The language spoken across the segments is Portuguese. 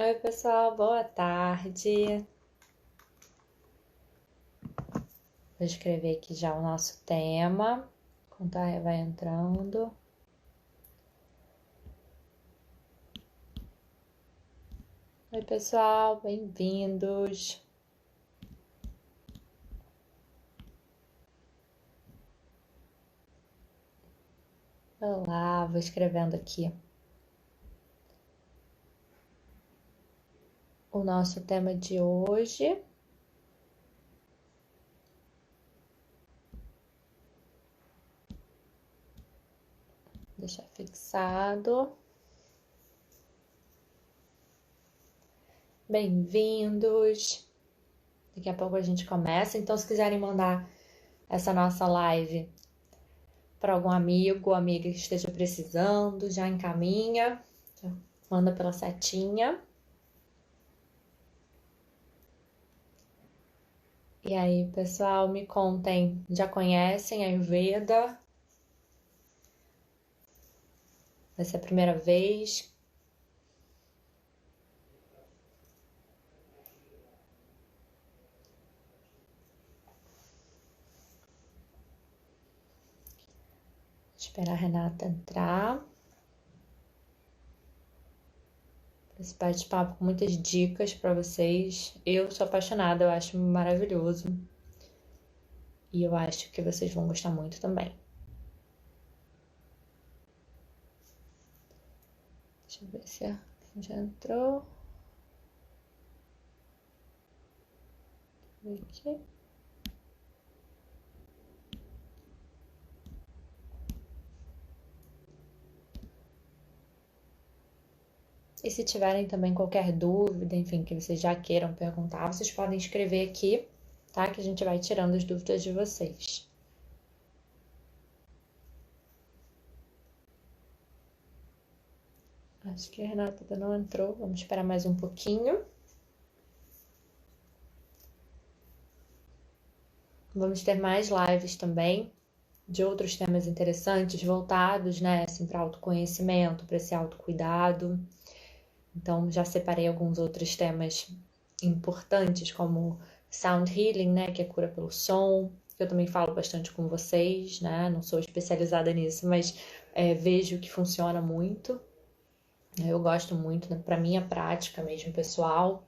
Oi, pessoal, boa tarde. Vou escrever aqui já o nosso tema, enquanto vai entrando. Oi, pessoal, bem-vindos. Olá, vou escrevendo aqui o nosso tema de hoje. Deixar fixado. Bem-vindos. Daqui a pouco a gente começa. Então, se quiserem mandar essa nossa live para algum amigo ou amiga que esteja precisando, já encaminha, já manda pela setinha. E aí, pessoal, me contem, já conhecem a Ayurveda? Vai ser a primeira vez? Esperar a Renata entrar. Esse bate-papo com muitas dicas para vocês. Eu sou apaixonada, eu acho maravilhoso. E eu acho que vocês vão gostar muito também. Deixa eu ver se a já entrou. Aqui. E se tiverem também qualquer dúvida, enfim, que vocês já queiram perguntar, vocês podem escrever aqui, tá? Que a gente vai tirando as dúvidas de vocês. Acho que a Renata ainda não entrou. Vamos esperar mais um pouquinho. Vamos ter mais lives também de outros temas interessantes voltados, né, assim, para autoconhecimento, para esse autocuidado. Então, já separei alguns outros temas importantes, como Sound Healing, né, que é cura pelo som, que eu também falo bastante com vocês, né, não sou especializada nisso, mas vejo que funciona muito. Eu gosto muito, né, para minha prática mesmo pessoal.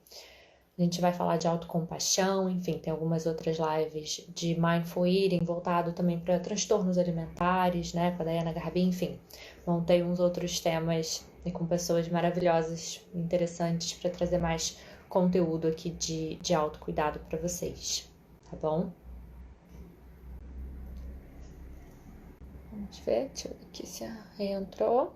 A gente vai falar de autocompaixão, enfim, tem algumas outras lives de Mindful Eating, voltado também para transtornos alimentares, né, com a Dayana Garbin, enfim. Montei uns outros temas e com pessoas maravilhosas, interessantes, para trazer mais conteúdo aqui de autocuidado para vocês, tá bom? Vamos ver, deixa eu ver aqui se entrou.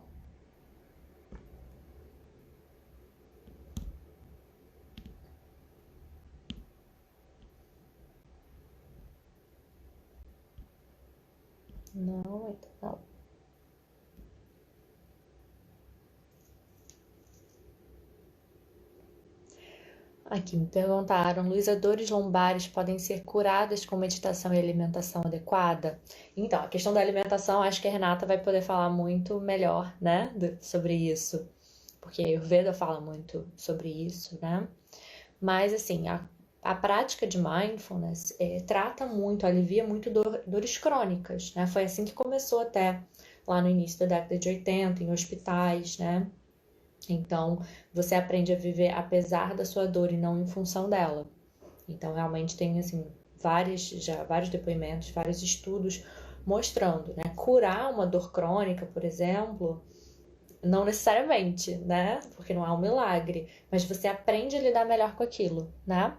Não, ainda não. Aqui me perguntaram, Luísa, dores lombares podem ser curadas com meditação e alimentação adequada? Então, a questão da alimentação, acho que a Renata vai poder falar muito melhor, né, sobre isso, porque a Ayurveda fala muito sobre isso, né? Mas, assim, a prática de mindfulness trata muito, alivia muito dores crônicas, né? Foi assim que começou até lá no início da década de 80, em hospitais, né? Então, você aprende a viver apesar da sua dor e não em função dela. Então, realmente tem assim vários depoimentos, vários estudos mostrando, né? Curar uma dor crônica, por exemplo, não necessariamente, né? Porque não é um milagre, mas você aprende a lidar melhor com aquilo, né?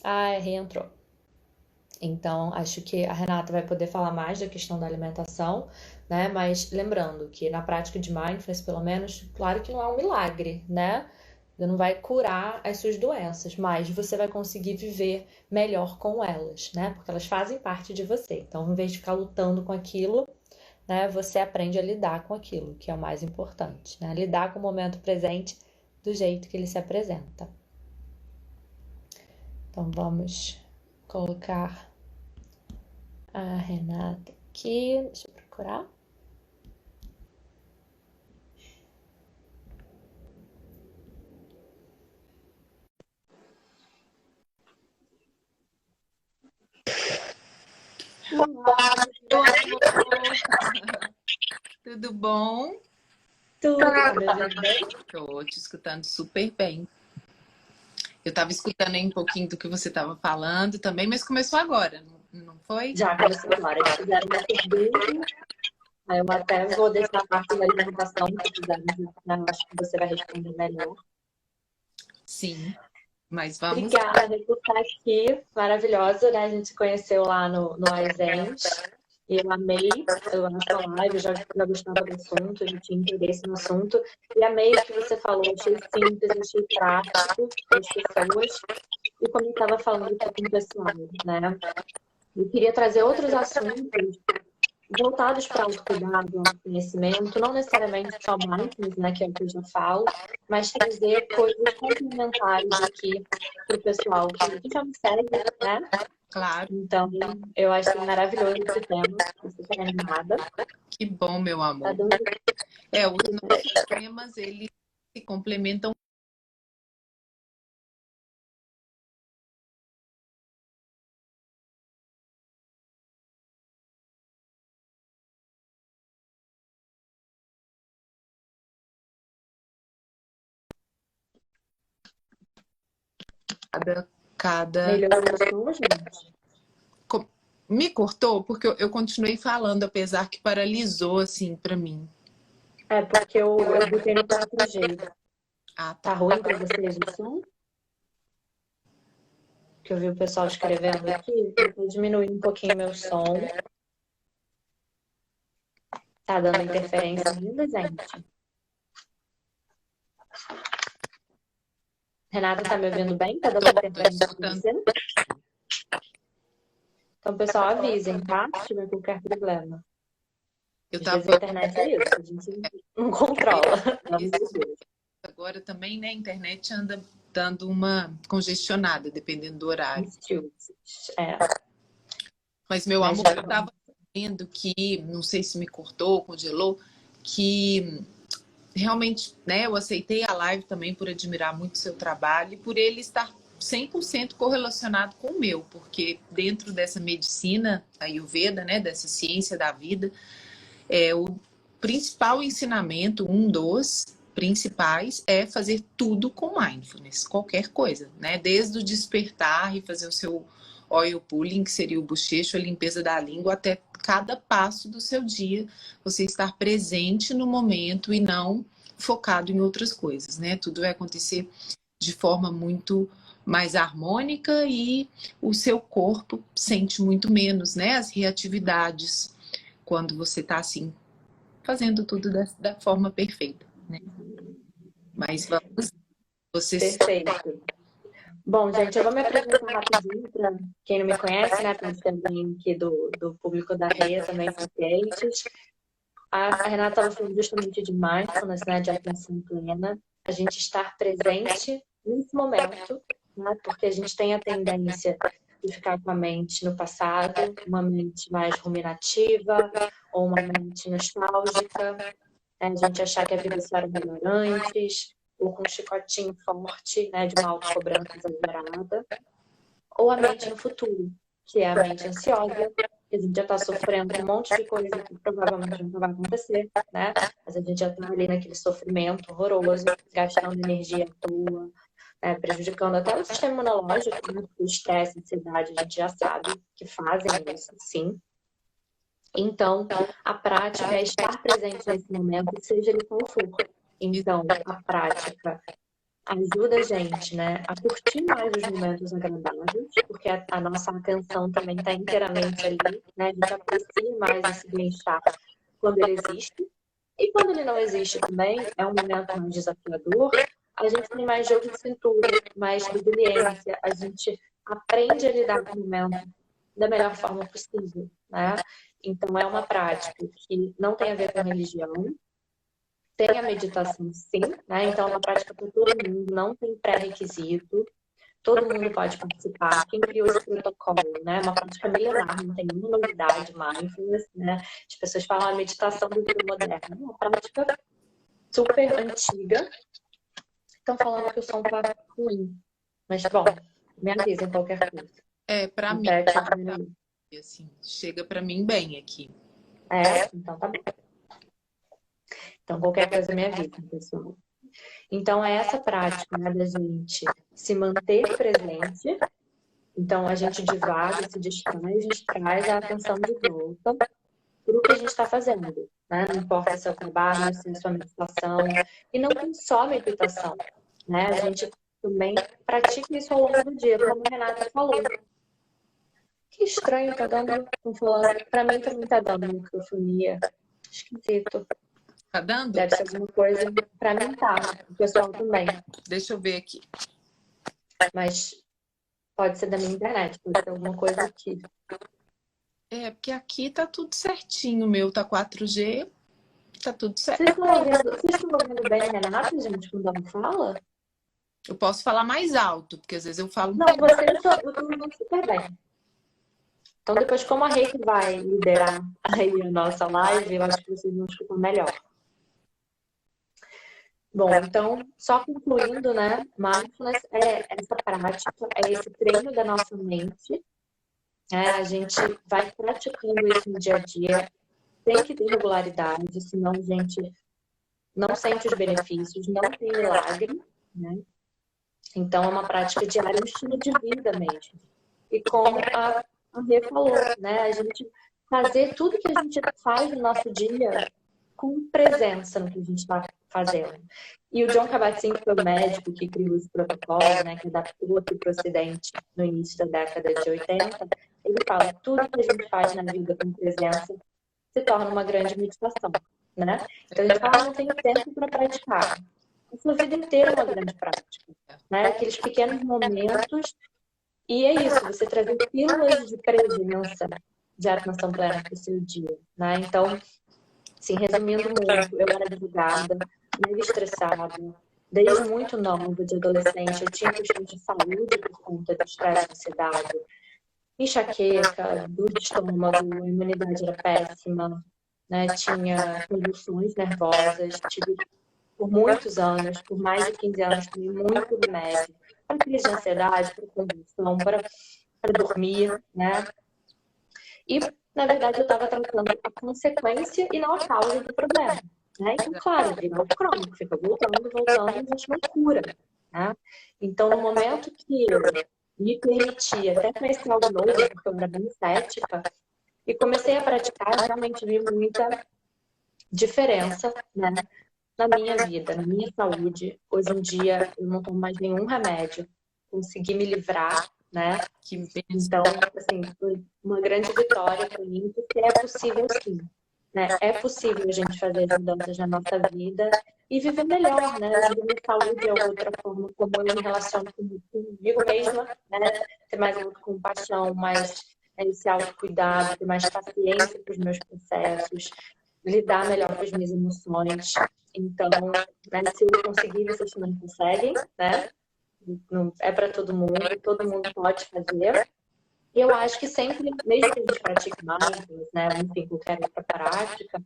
Ah, reentrou. Então, acho que a Renata vai poder falar mais da questão da alimentação, né? Mas lembrando que na prática de mindfulness, pelo menos, claro que não é um milagre, né? Você não vai curar as suas doenças, mas você vai conseguir viver melhor com elas, né? Porque elas fazem parte de você. Então, em vez de ficar lutando com aquilo, né, você aprende a lidar com aquilo, que é o mais importante, né? Lidar com o momento presente do jeito que ele se apresenta. Então, vamos colocar a Renata aqui, deixa eu procurar. Olá, Meu amor, tudo bom? tudo, tá me ouvindo bem? Tô te escutando super bem. Eu tava escutando aí um pouquinho do que você tava falando também, mas começou agora, não foi? Já começou agora. Eles fizeram uma pergunta, aí eu até vou deixar a parte da alimentação, se quiser, né, acho que você vai responder melhor. Sim, mas vamos. Obrigada por estar aqui, maravilhosa, né? A gente se conheceu lá no Aizente e eu amei a nossa live, eu já gostava do assunto, já tinha interesse no assunto e amei o que você falou, achei simples, achei prático para as pessoas e como eu estava falando aqui com o pessoal, né? Eu queria trazer outros assuntos voltados para autocuidado, autoconhecimento, não necessariamente só mindfulness, né, que é o que eu já falo, mas trazer coisas complementares aqui para o pessoal que já me segue, né? Claro, Então, eu achei maravilhoso esse tema, estou super animada. que bom, meu Tá amor. dando Os nossos temas, eles se complementam. Cada... melhorando o som, gente. co- Me cortou porque eu continuei falando, apesar que paralisou assim pra mim. É porque eu botei no 4G. Ah, Tá tá. ruim para vocês o som? Que eu vi o pessoal escrevendo aqui. Eu vou diminuir um pouquinho meu som. Tá dando interferência ainda, gente? Renata, tá me ouvindo bem? Tá dando Tô interferência pra escutando. você? Então, pessoal, avisem, tá? Se tiver qualquer problema. Eu Às tava vezes a internet é isso, a gente não controla. Pelo amor de Deus. agora também, né? A internet anda dando uma congestionada, dependendo do horário. É, Mas, meu mas amor, eu estava vendo que, não sei se me cortou, congelou, que realmente, né, eu aceitei a live também por admirar muito o seu trabalho e por ele estar 100% correlacionado com o meu, porque dentro dessa medicina Ayurveda, né, dessa ciência da vida, o principal ensinamento, um dos principais, é fazer tudo com mindfulness, qualquer coisa, né? Desde o despertar e fazer o seu oil pulling, que seria o bochecho, a limpeza da língua, até cada passo do seu dia, você estar presente no momento e não focado em outras coisas, né? Tudo vai acontecer de forma muito mais harmônica e o seu corpo sente muito menos, né? As reatividades quando você está assim fazendo tudo da forma perfeita, né? Mas vamos, vocês. perfeito. Bom, gente, eu vou me apresentar rapidinho para quem não me conhece, né? Pode ter alguém aqui do público da REA também com clientes. A Renata estava falando justamente de mindfulness, né? De atenção plena. A gente estar presente nesse momento, né? Porque a gente tem a tendência de ficar com a mente no passado, uma mente mais ruminativa ou uma mente nostálgica, né? A gente achar que a vida só era melhor antes, ou com um chicotinho forte, né? De uma autocobrança exagerada, ou a mente no futuro, que é a mente ansiosa, que a gente já está sofrendo um monte de coisa que provavelmente não vai acontecer, né? Mas a gente já está ali naquele sofrimento horroroso, gastando energia à toa, né? Prejudicando até o sistema imunológico, né? O estresse, a ansiedade, a gente já sabe que fazem isso, sim. Então, a prática é estar presente nesse momento, seja ele qual for. Então, a prática ajuda a gente, né, a curtir mais os momentos agradáveis, porque a nossa atenção também está inteiramente ali, né? A gente aprecia mais esse bem-estar quando ele existe. E quando ele não existe também, é um momento mais desafiador, a gente tem mais jogo de cintura, mais resiliência, a gente aprende a lidar com o momento da melhor forma possível, né? Então é uma prática que não tem a ver com religião, tem a meditação, sim, né? Então, é uma prática para todo mundo, não tem pré-requisito, todo mundo pode participar. Quem criou esse protocolo, né? É uma prática milenar, não tem nenhuma novidade, mindfulness, né? As pessoas falam a meditação do vida moderna, é uma prática super antiga. Estão falando que o som tá ruim, mas bom, me avisem qualquer coisa. Para mim, Repete a primeira vez. E assim, chega para mim bem aqui. Então tá bom. Então qualquer coisa me avisa, pessoal. Então é essa prática, né, da gente se manter presente. Então a gente divaga, se distrai, a gente traz a atenção de volta para o que a gente está fazendo, né? Não importa se é o trabalho, se é a sua meditação, e não tem só meditação, né? A gente também pratica isso ao longo do dia, como a Renata falou. Que estranho, tá dando, falando, para mim também tá dando microfonia. Esquisito. Tá dando? Deve ser alguma coisa, para mim tá, o pessoal também. Deixa eu ver aqui. Mas pode ser da minha internet, pode ser alguma coisa aqui. Porque aqui tá tudo certinho. O meu tá 4G, tá tudo certo. Vocês estão ouvindo bem a Renata, gente, quando ela fala? Eu posso falar mais alto, porque às vezes eu falo... Não, eu tô ouvindo super bem. Então depois, como a Reiki vai liderar aí a nossa live, eu acho que vocês vão escutar melhor. Bom, então, só concluindo, né? Mindfulness é essa prática, é esse treino da nossa mente. A gente vai praticando isso no dia a dia. Tem que ter regularidade, senão a gente não sente os benefícios, não tem milagre, né? Então, é uma prática diária, um estilo de vida mesmo. E como a Rê falou, né? A gente fazer tudo que a gente faz no nosso dia com presença no que a gente está fazendo. E o John Kabat-Zinn, que foi o médico que criou esse protocolo, né, que adaptou aqui para o Ocidente no início da década de 80, ele fala que tudo que a gente faz na vida com presença se torna uma grande meditação, né? Então a gente fala, não tenho tempo para praticar. A sua vida inteira é uma grande prática, né? Aqueles pequenos momentos. E é isso, você trazer pílulas de presença, de atenção plena para o seu dia, né? Então, assim, resumindo muito, eu era advogada, mega estressada, desde muito nova, de adolescente, eu tinha questões de saúde por conta do estresse e ansiedade, enxaqueca, dor de estômago, a imunidade era péssima, né? Tinha convulsões nervosas, tive por muitos anos, por mais de 15 anos, tomei muito remédio para crise de ansiedade, para convulsão, para dormir, né? E, na verdade, eu estava tratando a consequência e não a causa do problema, né? Então, claro, virou crônico, fica voltando, voltando, e a gente não cura, né? Então, no momento que eu me permitia até conhecer algo novo, porque eu era bem cética, e comecei a praticar, realmente vi muita diferença, né, na minha vida, na minha saúde. Hoje em dia, eu não tomo mais nenhum remédio, consegui me livrar, né? Então, assim, foi uma grande vitória para mim, porque é possível sim, né? É possível a gente fazer as mudanças na nossa vida e viver melhor, né? A minha saúde é outra forma como eu me relaciono comigo mesma, né? Ter mais autocompaixão, mais esse autocuidado, ter mais paciência com os meus processos, lidar melhor com as minhas emoções. Então, né, se eu conseguir, vocês também conseguem, né? Não é para todo mundo pode fazer. Eu acho que sempre, mesmo que a gente pratique mindfulness, né, enfim, qualquer outra prática,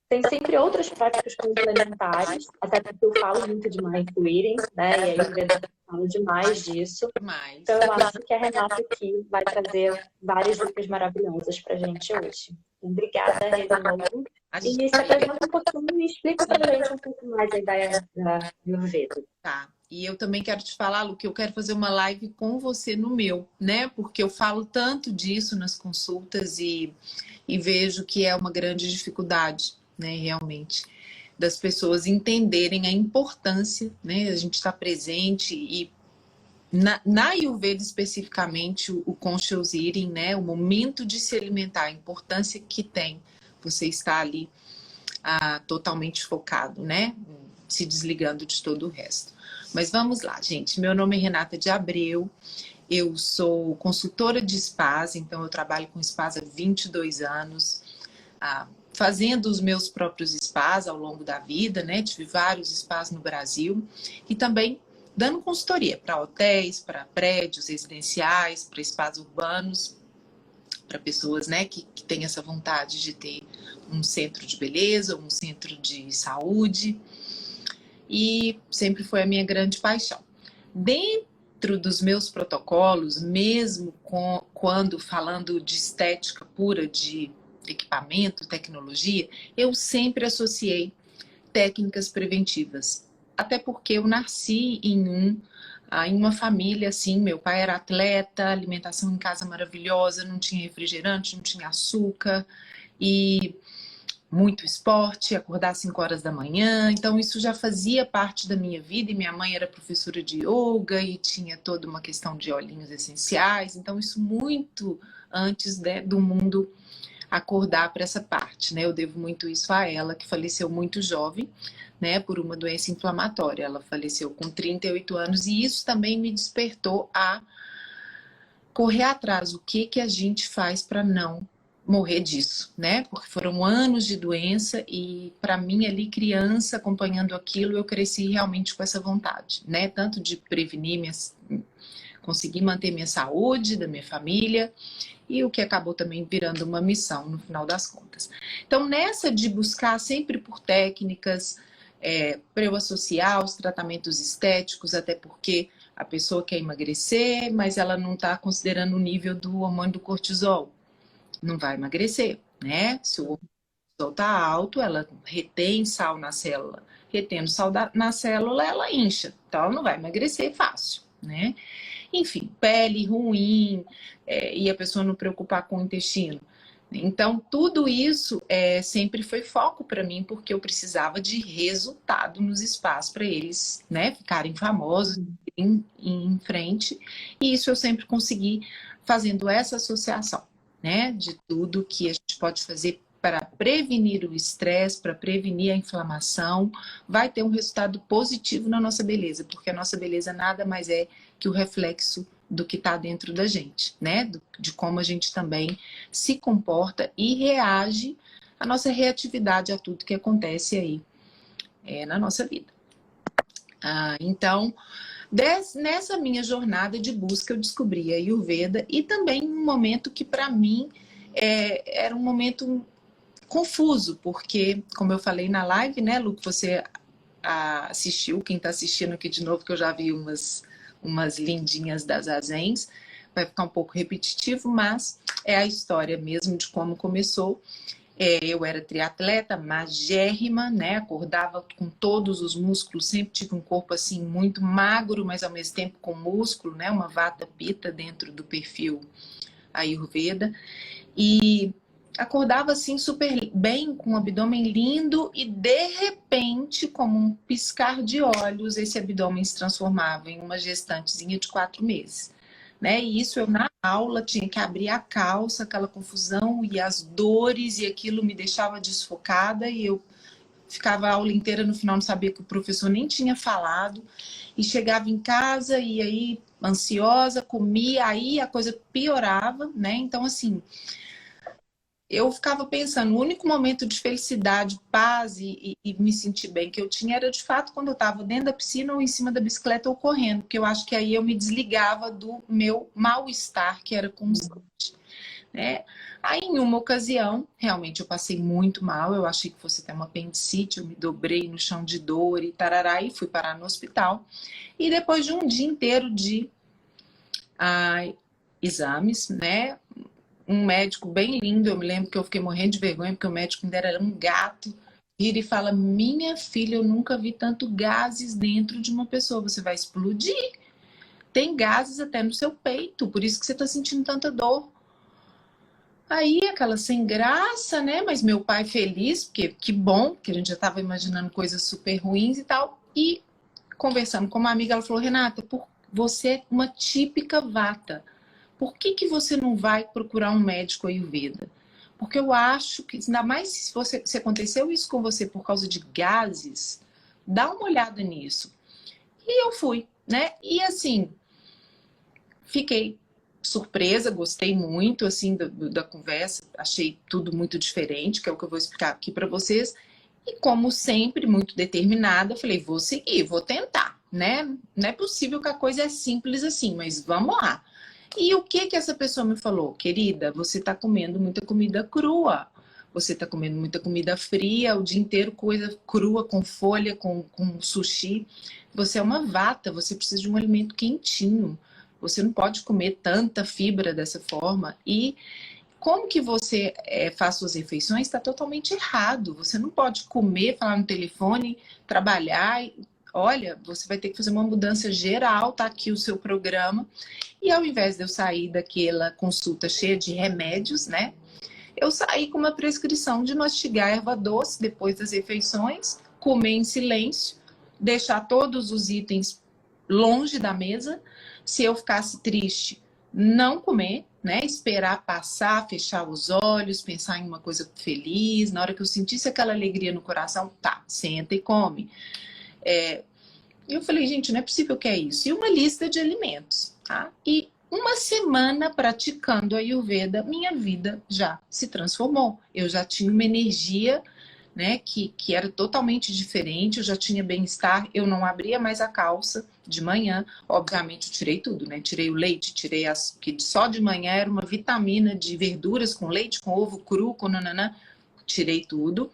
tem sempre outras práticas complementares, até porque eu falo muito de mindful eating, né, e aí o Vedanta fala demais disso. Então eu acho que a Renata aqui vai trazer várias dicas maravilhosas pra gente hoje. Obrigada, Rê, de novo. E se apresenta um pouquinho e explica pra gente um pouco mais a ideia da Ayurveda. Tá. E eu também quero te falar, Lu, que eu quero fazer uma live com você no meu, né? Porque eu falo tanto disso nas consultas e vejo que é uma grande dificuldade, né? Realmente, das pessoas entenderem a importância, né? A gente estar presente e na Ayurveda especificamente, o conscious eating, né? O momento de se alimentar, a importância que tem você estar ali totalmente focado, né? Se desligando de todo o resto. Mas vamos lá, gente. Meu nome é Renata de Abreu. Eu sou consultora de spas, então eu trabalho com spas há 22 anos, fazendo os meus próprios spas ao longo da vida, né? Tive vários spas no Brasil e também dando consultoria para hotéis, para prédios residenciais, para spas urbanos, para pessoas, né, que têm essa vontade de ter um centro de beleza, um centro de saúde. E sempre foi a minha grande paixão. dentro dos meus protocolos, mesmo quando falando de estética pura, de equipamento, tecnologia, eu sempre associei técnicas preventivas. Até porque eu nasci em uma família assim, meu pai era atleta, alimentação em casa maravilhosa, não tinha refrigerante, não tinha açúcar e muito esporte, acordar às 5 horas da manhã, então isso já fazia parte da minha vida, e minha mãe era professora de yoga e tinha toda uma questão de óleos essenciais, então isso muito antes, né, do mundo acordar para essa parte, né? Eu devo muito isso a ela, que faleceu muito jovem, né, por uma doença inflamatória. Ela faleceu com 38 anos e isso também me despertou a correr atrás. O que a gente faz para não morrer disso, né? Porque foram anos de doença e para mim ali criança acompanhando aquilo, eu cresci realmente com essa vontade, né? Tanto de prevenir, conseguir manter minha saúde, da minha família, e o que acabou também virando uma missão no final das contas. Então, nessa de buscar sempre por técnicas, para eu associar os tratamentos estéticos, até porque a pessoa quer emagrecer, mas ela não está considerando o nível do hormônio do cortisol. Não vai emagrecer, né? Se o cortisol está alto, ela retém sal na célula. Retendo sal na célula, ela incha. Então, ela não vai emagrecer fácil, né? Enfim, pele ruim, e a pessoa não preocupar com o intestino. Então, tudo isso sempre foi foco para mim, porque eu precisava de resultado nos espaços para eles, né, ficarem famosos em frente. E isso eu sempre consegui fazendo essa associação, né, de tudo que a gente pode fazer para prevenir o estresse, para prevenir a inflamação, vai ter um resultado positivo na nossa beleza, porque a nossa beleza nada mais é que o reflexo do que está dentro da gente, né? De como a gente também se comporta e reage à nossa reatividade a tudo que acontece aí na nossa vida. Então, nessa minha jornada de busca, eu descobri a Ayurveda e também um momento que para mim era um momento confuso, porque, como eu falei na live, né, Lu, que você assistiu, quem está assistindo aqui de novo, que eu já vi umas lindinhas das Azens, vai ficar um pouco repetitivo, mas é a história mesmo de como começou. Eu era triatleta, magérrima, né? Acordava com todos os músculos, sempre tive um corpo assim muito magro, mas ao mesmo tempo com músculo, né? Uma vata pitta dentro do perfil Ayurveda. E acordava assim super bem, com um abdômen lindo e de repente, como um piscar de olhos, esse abdômen se transformava em uma gestantezinha de 4 meses. Né? E isso eu na aula tinha que abrir a calça, aquela confusão e as dores e aquilo me deixava desfocada e eu ficava a aula inteira, no final não sabia que o professor nem tinha falado e chegava em casa e aí ansiosa, comia, aí a coisa piorava, né? Então assim, eu ficava pensando, o único momento de felicidade, paz e me sentir bem que eu tinha era de fato quando eu estava dentro da piscina ou em cima da bicicleta ou correndo, porque eu acho que aí eu me desligava do meu mal-estar, que era constante. Né? Aí em uma ocasião, realmente eu passei muito mal, eu achei que fosse até uma apendicite, eu me dobrei no chão de dor e tarará, e fui parar no hospital. E depois de um dia inteiro de exames, né? Um médico bem lindo, eu me lembro que eu fiquei morrendo de vergonha, porque o médico ainda era um gato, vira e fala, minha filha, eu nunca vi tanto gases dentro de uma pessoa, você vai explodir. Tem gases até no seu peito, por isso que você está sentindo tanta dor. Aí, aquela sem graça, né? Mas meu pai feliz, porque que bom, que a gente já estava imaginando coisas super ruins e tal. E conversando com uma amiga, ela falou, Renata, você é uma típica vata. Por que você não vai procurar um médico Ayurveda? Porque eu acho que, ainda mais se aconteceu isso com você por causa de gases, dá uma olhada nisso. E eu fui, né? E assim, fiquei surpresa, gostei muito assim da conversa, achei tudo muito diferente, que é o que eu vou explicar aqui para vocês. E como sempre, muito determinada, falei, vou seguir, vou tentar, né? Não é possível que a coisa é simples assim, mas vamos lá. E o que essa pessoa me falou? Querida, você está comendo muita comida crua. você está comendo muita comida fria, o dia inteiro coisa crua, com folha, com sushi. Você é uma vata, você precisa de um alimento quentinho. Você não pode comer tanta fibra dessa forma. E como que você faz suas refeições está totalmente errado. Você não pode comer, falar no telefone, trabalhar. Olha, você vai ter que fazer uma mudança geral, tá aqui o seu programa. E ao invés de eu sair daquela consulta cheia de remédios, né? Eu saí com uma prescrição de mastigar erva doce depois das refeições, comer em silêncio, deixar todos os itens longe da mesa. Se eu ficasse triste, não comer, né? Esperar passar, fechar os olhos, pensar em uma coisa feliz. Na hora que eu sentisse aquela alegria no coração, tá, senta e come. Eu falei, gente, não é possível que é isso. E uma lista de alimentos, tá? E uma semana praticando a Ayurveda, minha vida já se transformou. Eu já tinha uma energia, né, que era totalmente diferente, eu já tinha bem-estar, eu não abria mais a calça de manhã. Obviamente eu tirei tudo, né? Tirei o leite, tirei que só de manhã era uma vitamina de verduras com leite, com ovo cru, com nananã. Tirei tudo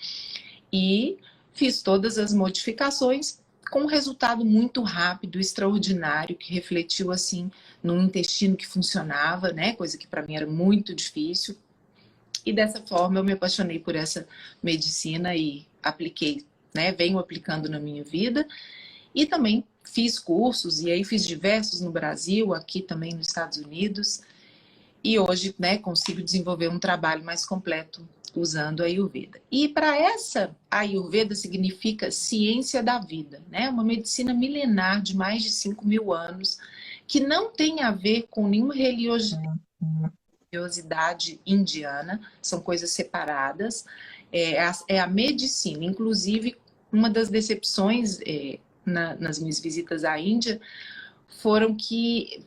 e fiz todas as modificações com um resultado muito rápido, extraordinário, que refletiu assim no intestino que funcionava, né? Coisa que para mim era muito difícil. E dessa forma eu me apaixonei por essa medicina e apliquei, né? Venho aplicando na minha vida. E também fiz cursos, e aí fiz diversos no Brasil, aqui também nos Estados Unidos. E hoje, né, consigo desenvolver um trabalho mais completo usando a Ayurveda. E para essa, a Ayurveda significa ciência da vida, né? Uma medicina milenar de mais de 5.000 anos, que não tem a ver com nenhuma religiosidade indiana, são coisas separadas. É a medicina. Inclusive, uma das decepções nas minhas visitas à Índia foram que,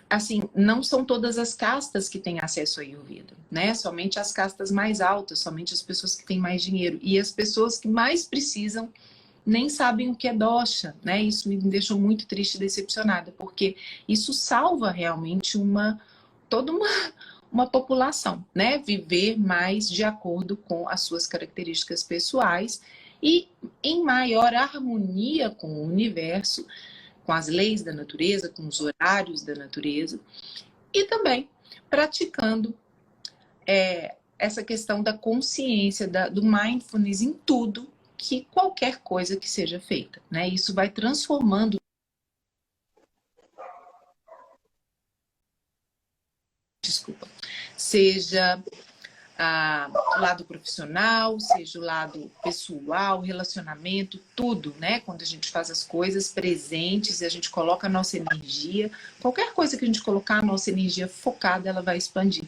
assim, não são todas as castas que têm acesso à Ayurveda, né? Somente as castas mais altas, somente as pessoas que têm mais dinheiro. E as pessoas que mais precisam nem sabem o que é dosha, né? Isso me deixou muito triste e decepcionada, porque isso salva realmente toda uma população, né? Viver mais de acordo com as suas características pessoais e em maior harmonia com o universo, com as leis da natureza, com os horários da natureza, e também praticando essa questão da consciência, do mindfulness em tudo, que qualquer coisa que seja feita, né? Isso vai transformando, seja o lado profissional, seja o lado pessoal, relacionamento, tudo, né? Quando a gente faz as coisas presentes e a gente coloca a nossa energia, qualquer coisa que a gente colocar a nossa energia focada, ela vai expandir,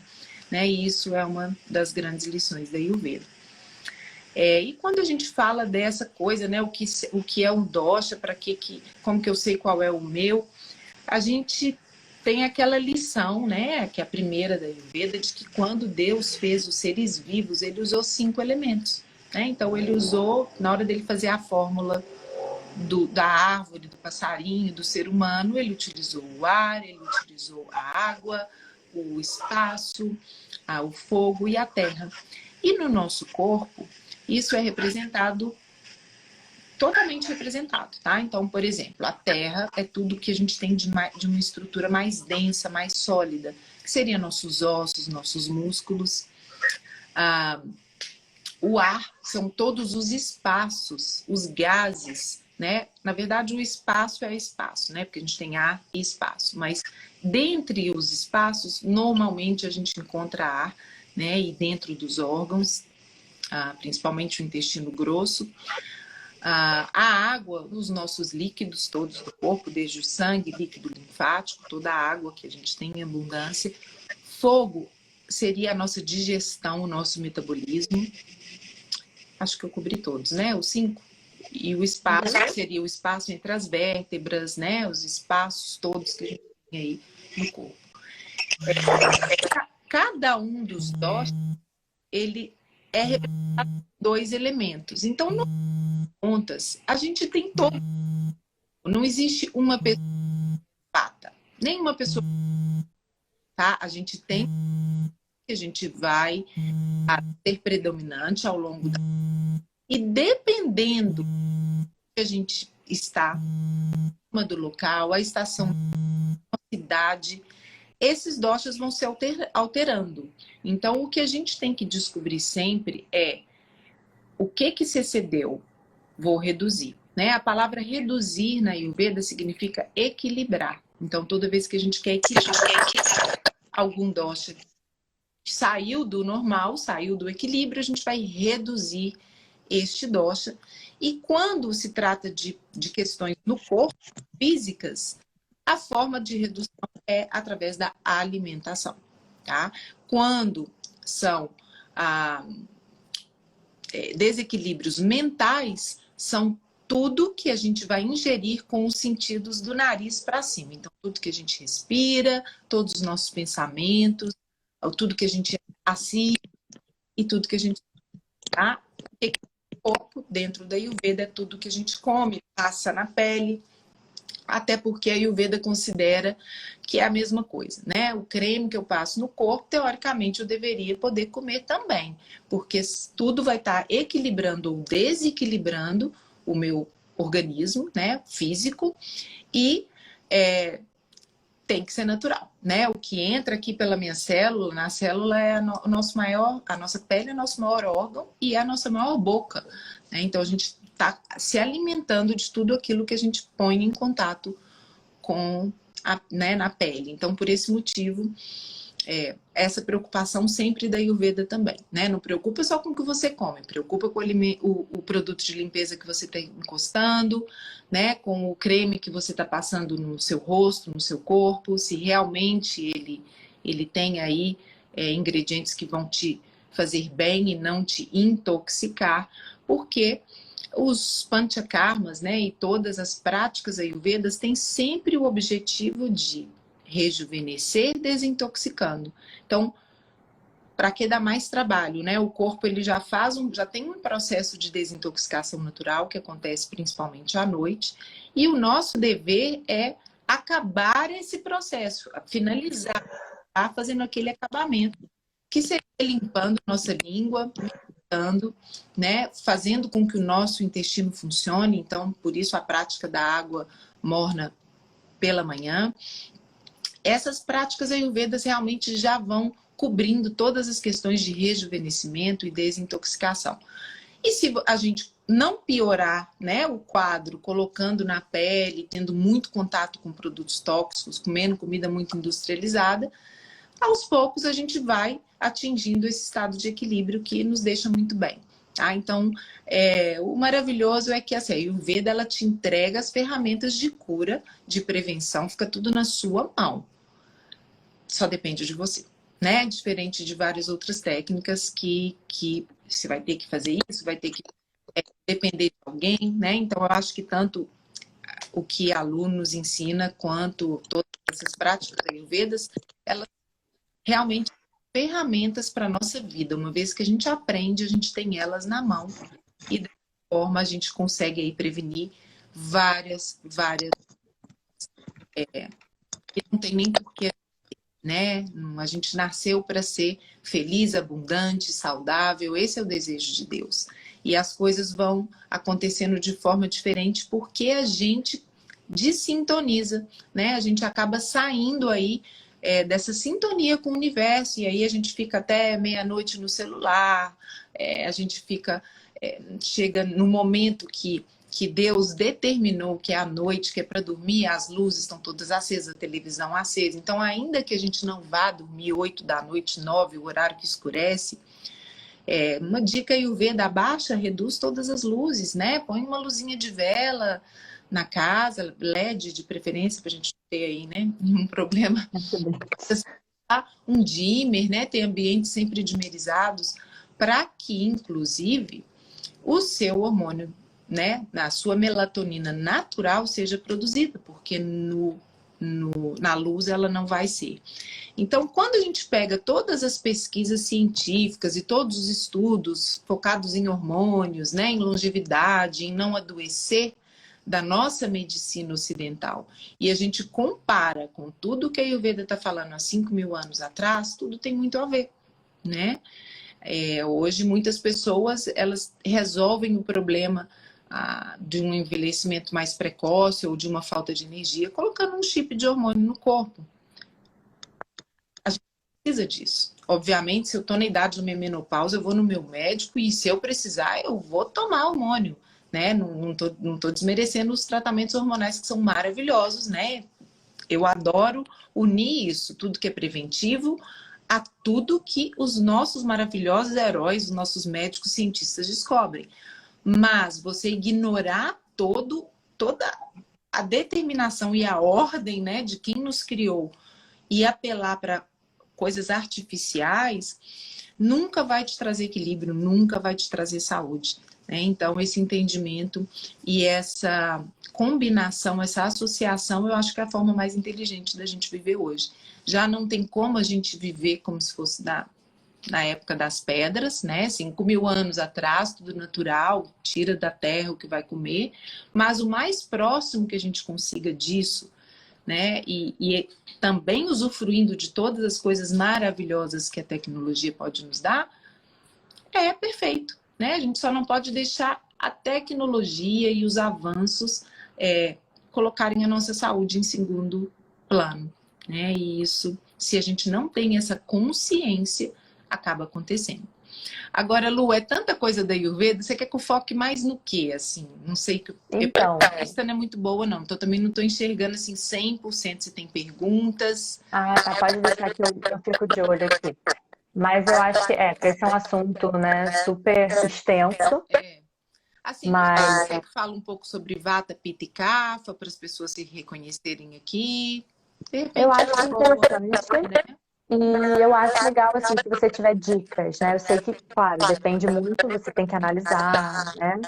né? E isso é uma das grandes lições da Ayurveda. E quando a gente fala dessa coisa, né? O que é um dosha, como que eu sei qual é o meu, a gente tem aquela lição, né, que é a primeira da Ayurveda, de que quando Deus fez os seres vivos, ele usou 5 elementos, né? Então ele usou, na hora dele fazer a fórmula da árvore, do passarinho, do ser humano, ele utilizou o ar, ele utilizou a água, o espaço, o fogo e a terra. E no nosso corpo, isso é representado, totalmente representado, tá? Então, por exemplo, a terra é tudo que a gente tem de uma estrutura mais densa, mais sólida, que seriam nossos ossos, nossos músculos. O ar são todos os espaços, os gases, né? Na verdade, o espaço é espaço, né? Porque a gente tem ar e espaço, mas dentre os espaços, normalmente a gente encontra ar, né? E dentro dos órgãos, principalmente o intestino grosso, a água, os nossos líquidos todos do corpo, desde o sangue, líquido linfático, toda a água que a gente tem em abundância. Fogo seria a nossa digestão, o nosso metabolismo. Acho que eu cobri todos, né? Os 5. E o espaço seria o espaço entre as vértebras, né? Os espaços todos que a gente tem aí no corpo. Cada um dos doshas, ele é representado por 2 elementos. Então, no contas, a gente tem todo. Não existe uma pessoa pata, nem uma pessoa, tá? A gente tem que a gente vai ter predominante ao longo da... E dependendo que a gente está do local, a estação, a cidade, esses doshas vão se alterando. Então, o que a gente tem que descobrir sempre é o que se excedeu, vou reduzir. Né? A palavra reduzir na Ayurveda significa equilibrar. Então, toda vez que a gente quer equilibrar algum dosha que saiu do normal, saiu do equilíbrio, a gente vai reduzir este dosha. E quando se trata de questões no corpo, físicas, a forma de redução é através da alimentação. Tá? Quando são desequilíbrios mentais, são tudo que a gente vai ingerir com os sentidos do nariz para cima. Então, tudo que a gente respira, todos os nossos pensamentos, tudo que a gente assiste e tudo que a gente... Tá? O corpo, dentro da Ayurveda, é tudo que a gente come, passa na pele, até porque a Ayurveda considera que é a mesma coisa, né? O creme que eu passo no corpo, teoricamente, eu deveria poder comer também, porque tudo vai estar equilibrando ou desequilibrando o meu organismo, né, físico, e tem que ser natural, né? O que entra aqui pela minha célula, na célula é a nossa pele é o nosso maior órgão e é a nossa maior boca, né? Então a gente está se alimentando de tudo aquilo que a gente põe em contato com na pele. Então, por esse motivo, essa preocupação sempre da Ayurveda também, né? Não preocupa só com o que você come, preocupa com o produto de limpeza que você está encostando, né? Com o creme que você está passando no seu rosto, no seu corpo, se realmente ele tem aí ingredientes que vão te fazer bem e não te intoxicar, porque os panchakarmas, né, e todas as práticas ayurvedas têm sempre o objetivo de rejuvenescer, desintoxicando. Então, para que dar mais trabalho, né? O corpo ele já tem um processo de desintoxicação natural que acontece principalmente à noite, e o nosso dever é acabar esse processo, finalizar, tá? Fazendo aquele acabamento, que seria limpando nossa língua, né, fazendo com que o nosso intestino funcione. Então, por isso a prática da água morna pela manhã. Essas práticas ayurvedas realmente já vão cobrindo todas as questões de rejuvenescimento e desintoxicação. E se a gente não piorar, né, o quadro, colocando na pele, tendo muito contato com produtos tóxicos, comendo comida muito industrializada, aos poucos a gente vai atingindo esse estado de equilíbrio que nos deixa muito bem. Tá? Então, o maravilhoso é que assim, a Ayurveda ela te entrega as ferramentas de cura, de prevenção, fica tudo na sua mão. Só depende de você, né? Diferente de várias outras técnicas que você vai ter que fazer isso, vai ter que depender de alguém, né? Então, eu acho que tanto o que a aluno nos ensina, quanto todas essas práticas ayurvedas, elas realmente são ferramentas para a nossa vida. Uma vez que a gente aprende, a gente tem elas na mão. E dessa forma a gente consegue aí prevenir várias... E não tem nem porquê, né? A gente nasceu para ser feliz, abundante, saudável. Esse é o desejo de Deus. E as coisas vão acontecendo de forma diferente porque a gente desintoniza, né? A gente acaba saindo aí dessa sintonia com o universo, e aí a gente fica até meia-noite no celular, a gente chega no momento que Deus determinou que é a noite, que é para dormir, as luzes estão todas acesas, a televisão acesa. Então, ainda que a gente não vá dormir 8 da noite, 9, o horário que escurece, uma dica Ayurveda: abaixa, reduz todas as luzes, né? Põe uma luzinha de vela na casa, LED de preferência, para a gente ter aí, né, um problema. Um dimmer, né? Tem ambientes sempre dimerizados, para que, inclusive, o seu hormônio, né, a sua melatonina natural seja produzida, porque na luz ela não vai ser. Então, quando a gente pega todas as pesquisas científicas e todos os estudos focados em hormônios, né, em longevidade, em não adoecer, da nossa medicina ocidental, e a gente compara com tudo que a Ayurveda está falando há 5.000 anos atrás, tudo tem muito a ver, né? Hoje, muitas pessoas, elas resolvem o problema de um envelhecimento mais precoce ou de uma falta de energia, colocando um chip de hormônio no corpo. A gente precisa disso. Obviamente, se eu estou na idade da minha menopausa, eu vou no meu médico e se eu precisar, eu vou tomar hormônio, né? Não tô desmerecendo os tratamentos hormonais que são maravilhosos, né? Eu adoro unir isso, tudo que é preventivo, a tudo que os nossos maravilhosos heróis, os nossos médicos cientistas descobrem. Mas você ignorar toda a determinação e a ordem, né, de quem nos criou e apelar para coisas artificiais, nunca vai te trazer equilíbrio, nunca vai te trazer saúde. Né? Então, esse entendimento e essa combinação, essa associação, eu acho que é a forma mais inteligente da gente viver hoje. Já não tem como a gente viver como se fosse na época das pedras, né? 5.000 anos atrás, tudo natural, tira da terra o que vai comer, mas o mais próximo que a gente consiga disso, né? E também usufruindo de todas as coisas maravilhosas que a tecnologia pode nos dar, é perfeito, né? A gente só não pode deixar a tecnologia e os avanços colocarem a nossa saúde em segundo plano, né? E isso, se a gente não tem essa consciência, acaba acontecendo. Agora, Lu, é tanta coisa da Ayurveda, você quer que eu foque mais no quê, assim? Não sei, que Então, a lista não é muito boa, não. Então, também não estou enxergando, assim, 100% se tem perguntas. tá, pode deixar que eu fico de olho aqui. Mas eu acho que esse é um assunto, né, super extenso, Assim, mas você fala um pouco sobre Vata, Pitta e Kapha, para as pessoas se reconhecerem aqui. De repente, eu acho interessante. né? E eu acho legal, assim, se você tiver dicas, né? Eu sei que, claro, depende muito, você tem que analisar, né?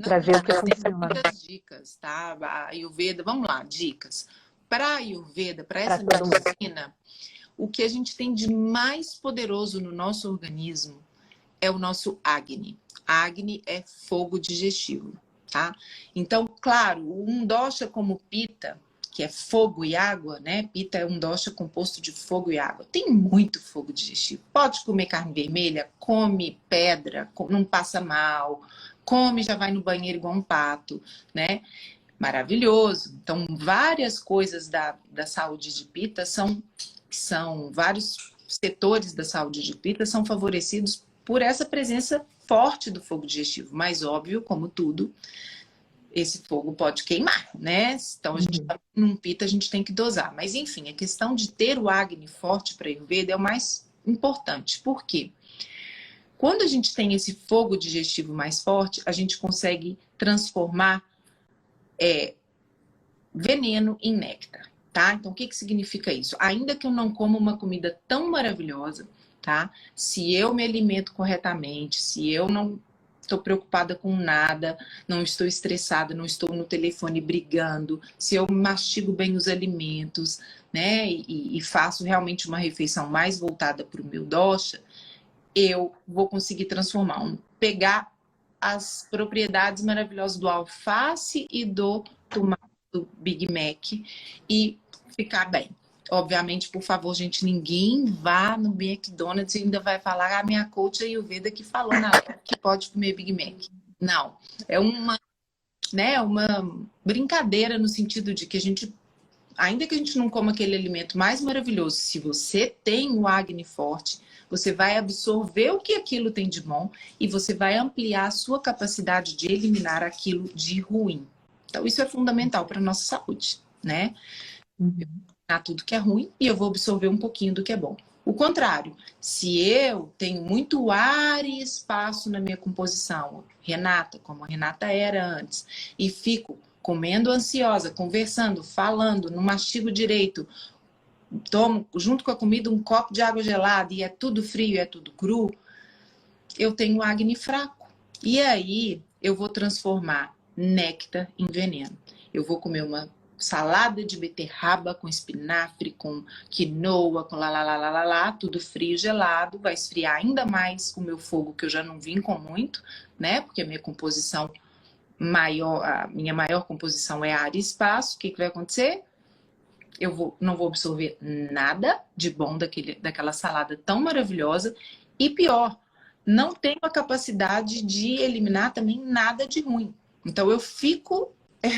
Para ver o que Tem funciona muitas dicas, tá? A Ayurveda, vamos lá, dicas. Para a Ayurveda, para para essa todo mundo. medicina, o que a gente tem de mais poderoso no nosso organismo é o nosso Agni. Agni é fogo digestivo, tá? Então, claro, um dosha como Pitta, que é fogo e água, né? Pitta é um dosha composto de fogo e água. Tem muito fogo digestivo. Pode comer carne vermelha, come pedra, não passa mal, come, já vai no banheiro igual um pato, né? Maravilhoso. Então, várias coisas da saúde de Pitta são vários setores da saúde de Pitta são favorecidos por essa presença forte do fogo digestivo. Mas, óbvio, como tudo, esse fogo pode queimar, né? Então, a gente num Pitta, a gente tem que dosar. Mas, enfim, a questão de ter o Agni forte para Ayurveda é o mais importante. Por quê? Quando a gente tem esse fogo digestivo mais forte, a gente consegue transformar veneno em néctar, tá? Então, o que significa isso? Ainda que eu não coma uma comida tão maravilhosa, tá? Se eu me alimento corretamente, se eu não estou preocupada com nada, não estou estressada, não estou no telefone brigando, se eu mastigo bem os alimentos, né? E faço realmente uma refeição mais voltada para o meu dosha, eu vou conseguir pegar as propriedades maravilhosas do alface e do tomate, do Big Mac e ficar bem. Obviamente, por favor, gente, ninguém vá no McDonald's e ainda vai falar a minha coach Ayurveda que falou na live que pode comer Big Mac. Não, é uma brincadeira no sentido de que ainda que a gente não coma aquele alimento mais maravilhoso, se você tem o Agni forte, você vai absorver o que aquilo tem de bom e você vai ampliar a sua capacidade de eliminar aquilo de ruim. Então, isso é fundamental para a nossa saúde, né? Eu vou eliminar tudo que é ruim e eu vou absorver um pouquinho do que é bom. O contrário, se eu tenho muito ar e espaço na minha composição, Renata, como a Renata era antes, e fico comendo ansiosa, conversando, falando, não mastigo direito, tomo junto com a comida um copo de água gelada e é tudo frio, é tudo cru, eu tenho Agni fraco. E aí eu vou transformar néctar em veneno. Eu vou comer uma salada de beterraba com espinafre, com quinoa, com lá, tudo frio, gelado, vai esfriar ainda mais o meu fogo, que eu já não vim com muito, né? Porque a minha composição a minha maior composição é ar e espaço. O que vai acontecer? Eu não vou absorver nada de bom daquela salada tão maravilhosa E pior, não tenho a capacidade de eliminar também nada de ruim. Então eu fico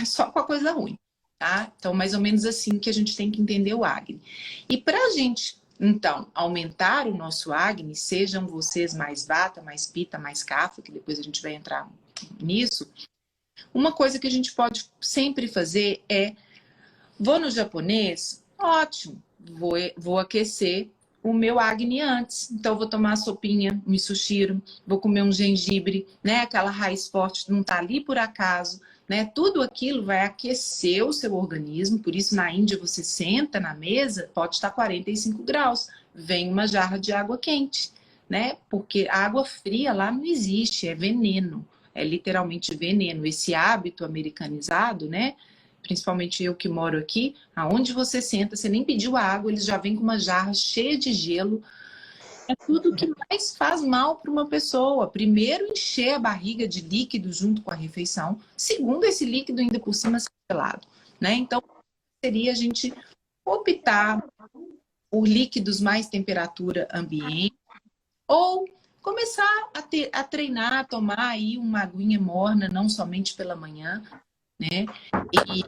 só com a coisa ruim, tá? Então mais ou menos assim que a gente tem que entender o Agni. E para a gente, então, aumentar o nosso Agni, sejam vocês mais Vata, mais Pitta, mais Kapha, que depois a gente vai entrar nisso, uma coisa que a gente pode sempre fazer é, vou no japonês? Ótimo, vou aquecer o meu Agni antes. Então, eu vou tomar a sopinha, um misoshiro, vou comer um gengibre, né? Aquela raiz forte não tá ali por acaso, né? Tudo aquilo vai aquecer o seu organismo. Por isso, na Índia, você senta na mesa, pode estar 45 graus. Vem uma jarra de água quente, né? Porque a água fria lá não existe, é veneno. É literalmente veneno. Esse hábito americanizado, né? Principalmente eu que moro aqui, aonde você senta, você nem pediu a água, eles já vêm com uma jarra cheia de gelo. É tudo que mais faz mal para uma pessoa. Primeiro, encher a barriga de líquido junto com a refeição. Segundo, esse líquido ainda por cima ser gelado, né? Então, seria a gente optar por líquidos mais temperatura ambiente ou começar a treinar, a tomar aí uma aguinha morna, não somente pela manhã, né? E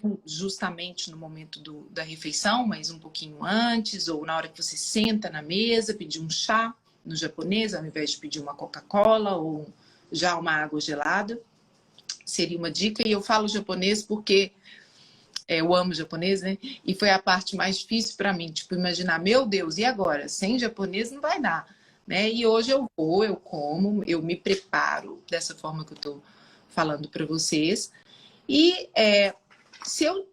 não justamente no momento da refeição, mas um pouquinho antes, ou na hora que você senta na mesa, pedir um chá no japonês, ao invés de pedir uma Coca-Cola ou já uma água gelada, seria uma dica. E eu falo japonês porque eu amo japonês, né? E foi a parte mais difícil para mim, tipo, imaginar, meu Deus, e agora? Sem japonês não vai dar, né? E hoje eu vou, eu como, eu me preparo dessa forma que eu tô falando para vocês. E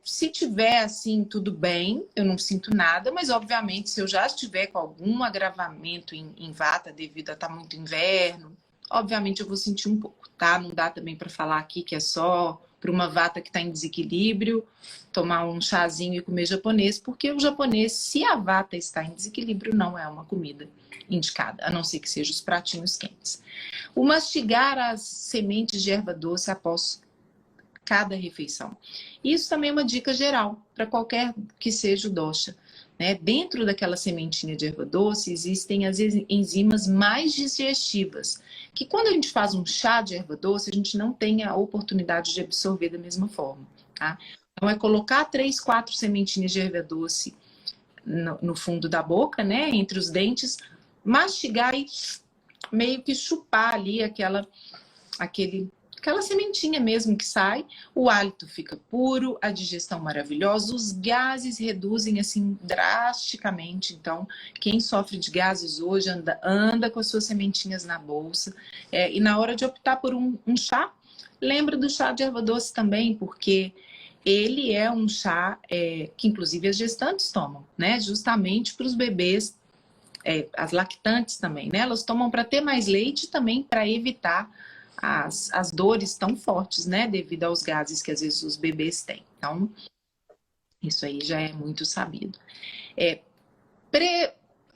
se tiver assim, tudo bem, eu não sinto nada, mas obviamente se eu já estiver com algum agravamento em vata devido a estar muito inverno, obviamente eu vou sentir um pouco, tá? Não dá também para falar aqui que é só para uma vata que está em desequilíbrio, tomar um chazinho e comer japonês, porque o japonês, se a vata está em desequilíbrio, não é uma comida indicada, a não ser que sejam os pratinhos quentes. O mastigar as sementes de erva doce após cada refeição. Isso também é uma dica geral para qualquer que seja o dosha, né? Dentro daquela sementinha de erva doce existem as enzimas mais digestivas, que quando a gente faz um chá de erva doce, a gente não tem a oportunidade de absorver da mesma forma, tá? Então é colocar 3, 4 sementinhas de erva doce no fundo da boca, né? Entre os dentes, mastigar e meio que chupar ali aquela sementinha mesmo que sai, o hálito fica puro, a digestão maravilhosa, os gases reduzem assim drasticamente. Então, quem sofre de gases hoje anda com as suas sementinhas na bolsa. E na hora de optar por um chá, lembra do chá de erva doce também, porque ele é um chá que inclusive as gestantes tomam, né? Justamente para os bebês, as lactantes também, né? Elas tomam para ter mais leite e também para evitar as dores tão fortes, né? Devido aos gases que às vezes os bebês têm. Então, isso aí já é muito sabido.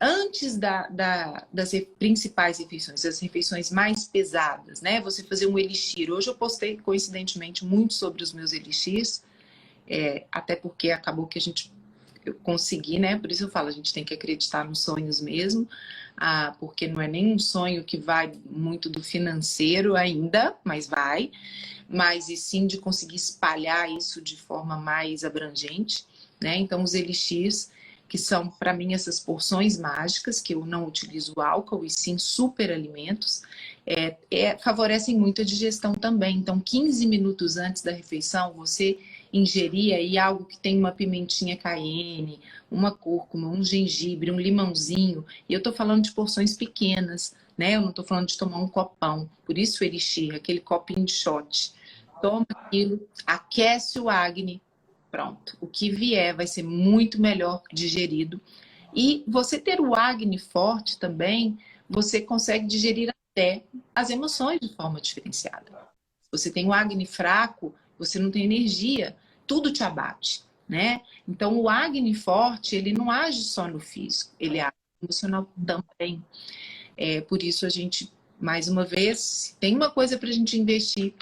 Antes das principais refeições, as refeições mais pesadas, né? Você fazer um elixir. Hoje eu postei, coincidentemente, muito sobre os meus elixirs, até porque acabou que eu consegui, né? Por isso eu falo, a gente tem que acreditar nos sonhos mesmo, porque não é nem um sonho que vai muito do financeiro ainda, mas e sim de conseguir espalhar isso de forma mais abrangente, né? Então os elixirs, que são para mim essas porções mágicas, que eu não utilizo álcool e sim superalimentos, favorecem muito a digestão também. Então 15 minutos antes da refeição, você ingerir aí algo que tem uma pimentinha cayenne, uma cúrcuma, um gengibre, um limãozinho, e eu tô falando de porções pequenas, né? Eu não tô falando de tomar um copão, por isso o elixir, aquele copinho de shot. Toma aquilo, aquece o Agni, pronto. O que vier vai ser muito melhor digerido. E você ter o Agni forte também, você consegue digerir até as emoções de forma diferenciada. Se você tem o Agni fraco, você não tem energia, tudo te abate, né? Então o Agni forte, ele não age só no físico, ele age no emocional também. Por isso a gente, mais uma vez, tem uma coisa para a gente investir,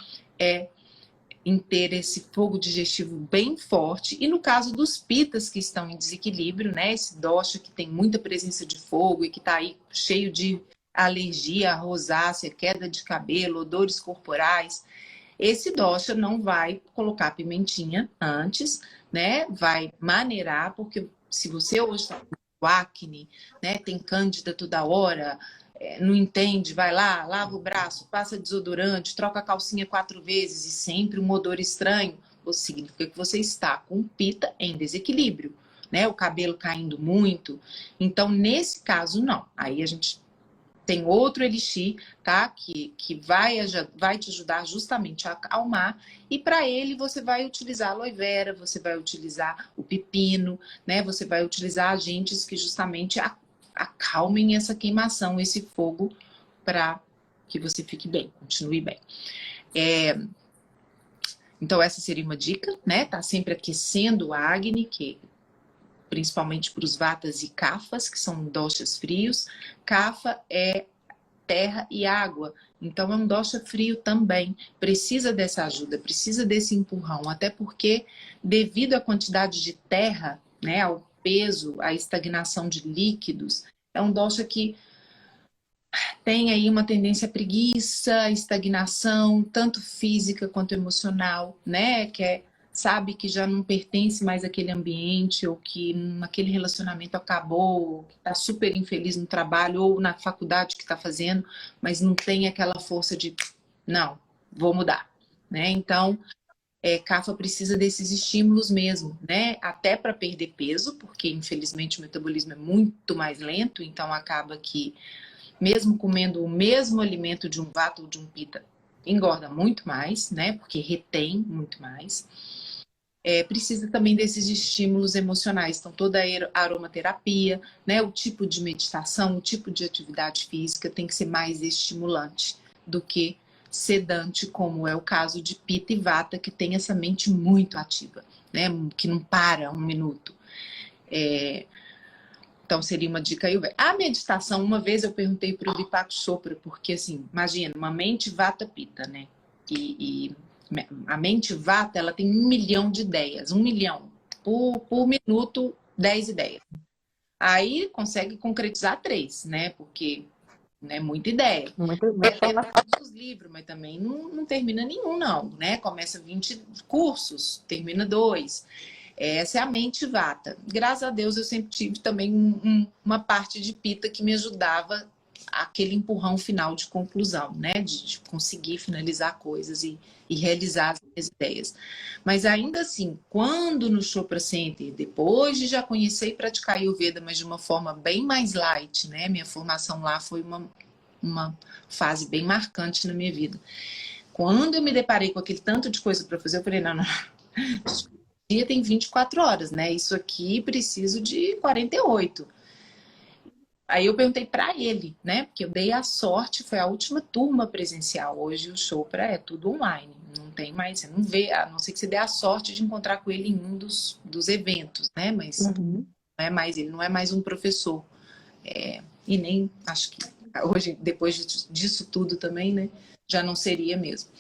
em ter esse fogo digestivo bem forte. E no caso dos pitas que estão em desequilíbrio, né, esse dosha que tem muita presença de fogo e que está aí cheio de alergia, rosácea, queda de cabelo, odores corporais, esse dosha não vai colocar pimentinha antes, né, vai maneirar, porque se você hoje está com acne, né, tem cândida toda hora, não entende, vai lá, lava o braço, passa desodorante, troca a calcinha 4 vezes e sempre um odor estranho, significa que você está com pita em desequilíbrio, né? O cabelo caindo muito. Então, nesse caso, não. Aí a gente tem outro elixir, tá? Que vai te ajudar justamente a acalmar. E para ele, você vai utilizar a aloe vera, você vai utilizar o pepino, né? Você vai utilizar agentes que justamente acalmem essa queimação, esse fogo, para que você fique bem, continue bem. Então, essa seria uma dica, né? Tá sempre aquecendo o Agni, que principalmente para os vatas e kafas, que são doshas frios. Kapha é terra e água, então é um dosha frio também. Precisa dessa ajuda, precisa desse empurrão, até porque, devido à quantidade de terra, né, ao peso, à estagnação de líquidos, é um dosha que tem aí uma tendência à preguiça, estagnação, tanto física quanto emocional, né? Sabe que já não pertence mais àquele ambiente, ou que aquele relacionamento acabou, ou que está super infeliz no trabalho ou na faculdade que está fazendo, mas não tem aquela força de, não, vou mudar, né? Então, Kapha precisa desses estímulos mesmo, né? Até para perder peso, porque infelizmente o metabolismo é muito mais lento, então acaba que mesmo comendo o mesmo alimento de um vata ou de um pita, engorda muito mais, né? Porque retém muito mais. Precisa também desses estímulos emocionais. Então, toda a aromaterapia, né? O tipo de meditação, o tipo de atividade física tem que ser mais estimulante do que sedante, como é o caso de pita e vata, que tem essa mente muito ativa, né? Que não para um minuto. Então, seria uma dica aí. A meditação, uma vez eu perguntei para o Deepak Chopra, porque, assim, imagina, uma mente vata pita, né? E a mente vata, ela tem 1 milhão de ideias. 1 milhão. Por minuto, 10 ideias. Aí, consegue concretizar 3, né? Porque é muita ideia. Muita informação. Todos os livros, mas também não termina nenhum, não, né? Começa 20 cursos, termina 2. Essa é a mente vata. Graças a Deus eu sempre tive também uma parte de pita que me ajudava aquele empurrão final de conclusão, né? De conseguir finalizar coisas e realizar as minhas ideias. Mas ainda assim, quando no Chopra Center, depois de já conhecer e praticar Ayurveda, mas de uma forma bem mais light, né? Minha formação lá foi uma fase bem marcante na minha vida. Quando eu me deparei com aquele tanto de coisa para fazer, eu falei, não. O dia tem 24 horas, né? Isso aqui preciso de 48. Aí eu perguntei para ele, né? Porque eu dei a sorte, foi a última turma presencial. Hoje o Chopra é tudo online. Não tem mais, você não vê, a não ser que você dê a sorte de encontrar com ele em um dos eventos, né? Mas não é mais, ele não é mais um professor. E nem, acho que hoje, depois disso tudo também, né? Já não seria mesmo.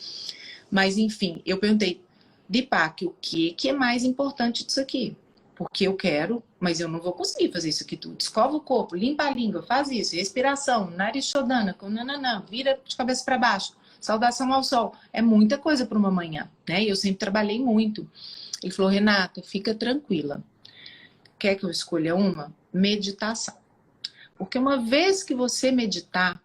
Mas enfim, eu perguntei, Deepak, o que é mais importante disso aqui? Porque eu quero, mas eu não vou conseguir fazer isso aqui tudo. Escova o corpo, limpa a língua, faz isso, respiração, nariz shodana, vira de cabeça para baixo, saudação ao sol. É muita coisa para uma manhã, né? E eu sempre trabalhei muito. Ele falou, Renata, fica tranquila. Quer que eu escolha uma? Meditação. Porque uma vez que você meditar,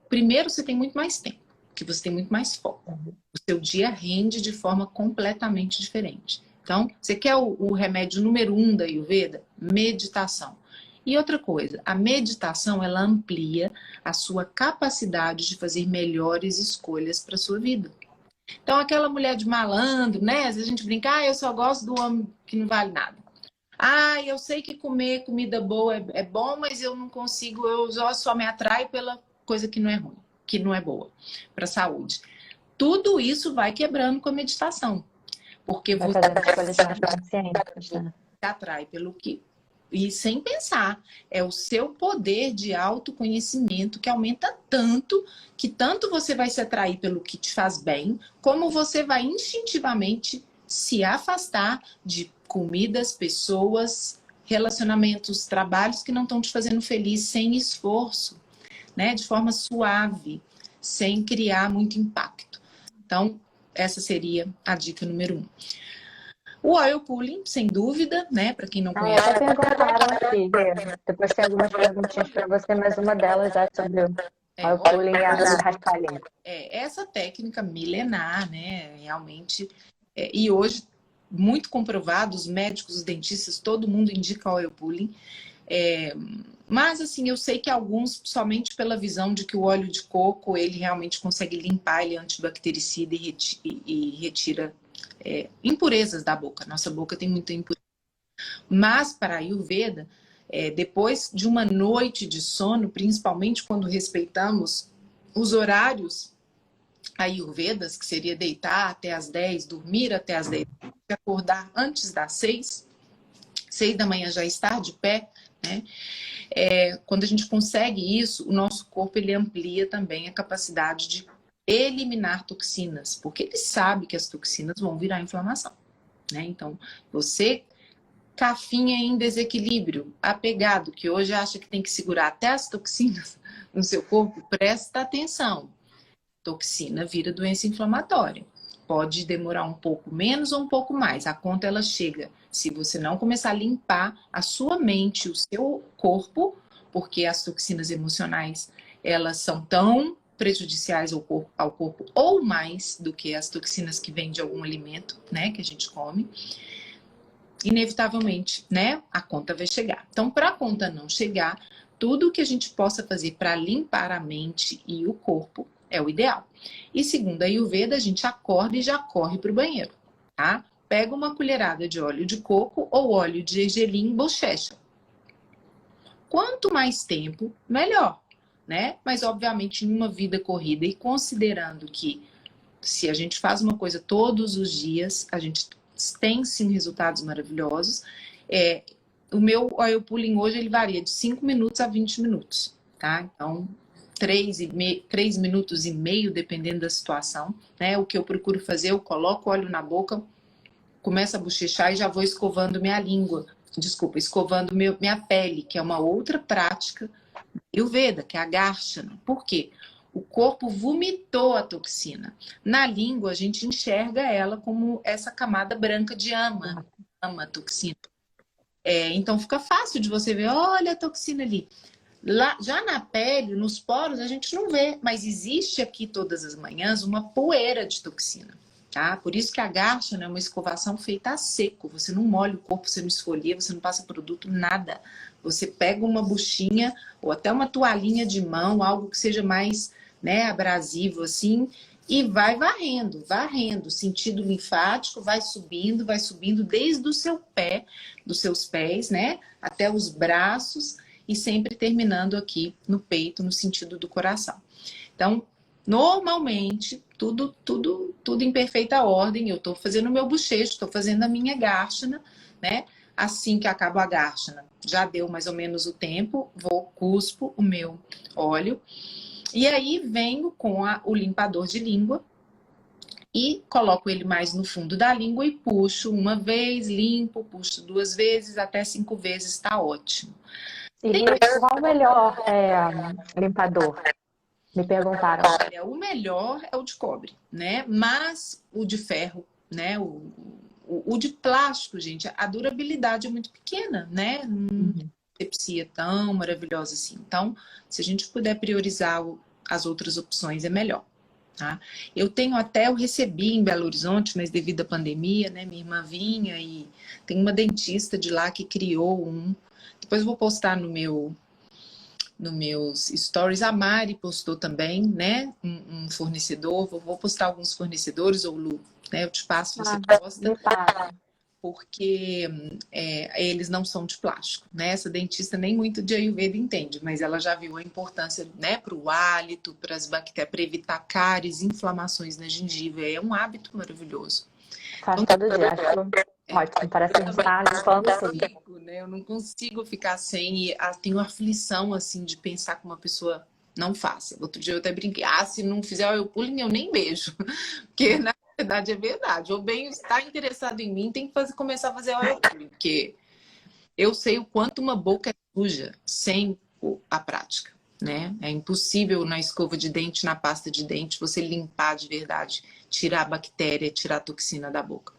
primeiro você tem muito mais tempo, que você tem muito mais foco. O seu dia rende de forma completamente diferente. Então, você quer o remédio número 1 da Ayurveda? Meditação. E outra coisa, a meditação, ela amplia a sua capacidade de fazer melhores escolhas para a sua vida. Então, aquela mulher de malandro, né? Às vezes a gente brinca, eu só gosto do homem que não vale nada. Eu sei que comer comida boa é bom, mas eu não consigo, eu só me atraio pela coisa que não é ruim, que não é boa para a saúde. Tudo isso vai quebrando com a meditação. Porque Vai você fazendo escolhas mais conscientes, né? se atrai pelo que E sem pensar, é o seu poder de autoconhecimento que aumenta tanto, que tanto você vai se atrair pelo que te faz bem, como você vai instintivamente se afastar de comidas, pessoas, relacionamentos, trabalhos que não estão te fazendo feliz sem esforço, né? De forma suave, sem criar muito impacto. Então, essa seria a dica número 1. O oil pulling, sem dúvida, né? Para quem não conhece. Até perguntaram aqui, depois tem algumas perguntinhas para você, mas uma delas é sobre o oil pulling e a raspadinha. Essa técnica milenar, né? Realmente, e hoje muito comprovado, os médicos, os dentistas, todo mundo indica oil pulling. Mas assim, eu sei que alguns, somente pela visão de que o óleo de coco, ele realmente consegue limpar, ele é antibactericida e retira impurezas da boca. Nossa boca tem muita impureza. Mas para a Ayurveda, depois de uma noite de sono, principalmente quando respeitamos os horários Ayurvedas, que seria deitar até as 10, dormir até as 10, acordar antes das 6 da manhã já estar de pé, né? Quando a gente consegue isso, o nosso corpo ele amplia também a capacidade de eliminar toxinas, porque ele sabe que as toxinas vão virar inflamação, né? Então, você, cafinha em desequilíbrio, apegado, que hoje acha que tem que segurar até as toxinas no seu corpo, presta atenção. Toxina vira doença inflamatória. Pode demorar um pouco menos ou um pouco mais. A conta ela chega se você não começar a limpar a sua mente, o seu corpo, porque as toxinas emocionais, elas são tão prejudiciais ao corpo ou mais do que as toxinas que vêm de algum alimento, né, que a gente come. Inevitavelmente, né, a conta vai chegar. Então, para a conta não chegar, tudo que a gente possa fazer para limpar a mente e o corpo é o ideal. E segundo a Ayurveda, a gente acorda e já corre para o banheiro, tá? Pega uma colherada de óleo de coco ou óleo de gergelim e bochecha. Quanto mais tempo, melhor, né? Mas, obviamente, em uma vida corrida e considerando que se a gente faz uma coisa todos os dias, a gente tem, sim, resultados maravilhosos. O meu oil pulling hoje, ele varia de 5 minutos a 20 minutos, tá? Então, 3 minutos e meio, dependendo da situação, né? O que eu procuro fazer, eu coloco o óleo na boca, começo a bochechar e já vou escovando minha língua. Desculpa, escovando minha pele, que é uma outra prática Ayurveda, que é a Garshana. Por quê? O corpo vomitou a toxina. Na língua, a gente enxerga ela como essa camada branca de ama toxina. Então, fica fácil de você ver, olha a toxina ali. Lá, já na pele, nos poros, a gente não vê, mas existe aqui todas as manhãs uma poeira de toxina, tá? Por isso que a Garshana é uma escovação feita a seco. Você não molha o corpo, você não esfolia, você não passa produto, nada. Você pega uma buchinha ou até uma toalhinha de mão, algo que seja mais, né, abrasivo assim, e vai varrendo, sentido linfático, vai subindo desde o seu pé, dos seus pés, né, até os braços e sempre terminando aqui no peito, no sentido do coração. Então, normalmente, tudo em perfeita ordem, eu estou fazendo o meu bochecho, estou fazendo a minha Garshana, né? Assim que acaba a Garshana, já deu mais ou menos o tempo, cuspo o meu óleo. E aí venho com o limpador de língua e coloco ele mais no fundo da língua e puxo uma vez, limpo, puxo 2 vezes, até 5 vezes, tá ótimo. E qual o melhor limpador? Me perguntaram. O melhor é o de cobre, né? Mas o de ferro, né? O de plástico, gente, a durabilidade é muito pequena, né? Não tem asepsia tão maravilhosa assim. Então, se a gente puder priorizar as outras opções, é melhor, tá? Eu recebi em Belo Horizonte, mas devido à pandemia, né? Minha irmã vinha e tem uma dentista de lá que criou um. Depois eu vou postar nos meus stories. A Mari postou também, né? Um fornecedor. Vou postar alguns fornecedores, ou Lu, né? Eu te passo, você posta. Porque eles não são de plástico, né? Essa dentista nem muito de Ayurveda entende, mas ela já viu a importância, né? Para o hálito, para as bactérias, para evitar cáries, inflamações na gengiva. É um hábito maravilhoso. Faz todo dia, acho ótimo, parece que está limpando tudo. né? Eu não consigo ficar sem e tenho aflição, assim, de pensar que uma pessoa não faça. Outro dia eu até brinquei, se não fizer o oil pulling, eu nem beijo. Porque, na verdade, é verdade. Ou bem está interessado em mim, tem que começar a fazer oil pulling, porque eu sei o quanto uma boca é suja sem a prática, né? É impossível na escova de dente, na pasta de dente, você limpar de verdade, tirar a bactéria, tirar a toxina da boca.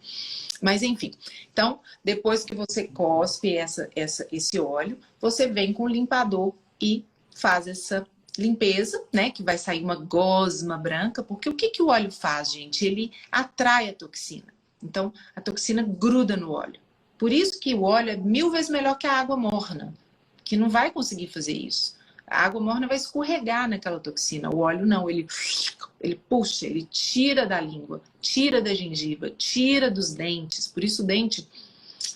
Mas enfim, então depois que você cospe esse óleo, você vem com o limpador e faz essa limpeza, né? Que vai sair uma gosma branca, porque o que o óleo faz, gente? Ele atrai a toxina. Então a toxina gruda no óleo. Por isso que o óleo é 1000 vezes melhor que a água morna, que não vai conseguir fazer isso. A água morna vai escorregar naquela toxina. O óleo não, ele puxa, ele tira da língua, tira da gengiva, tira dos dentes. Por isso o dente,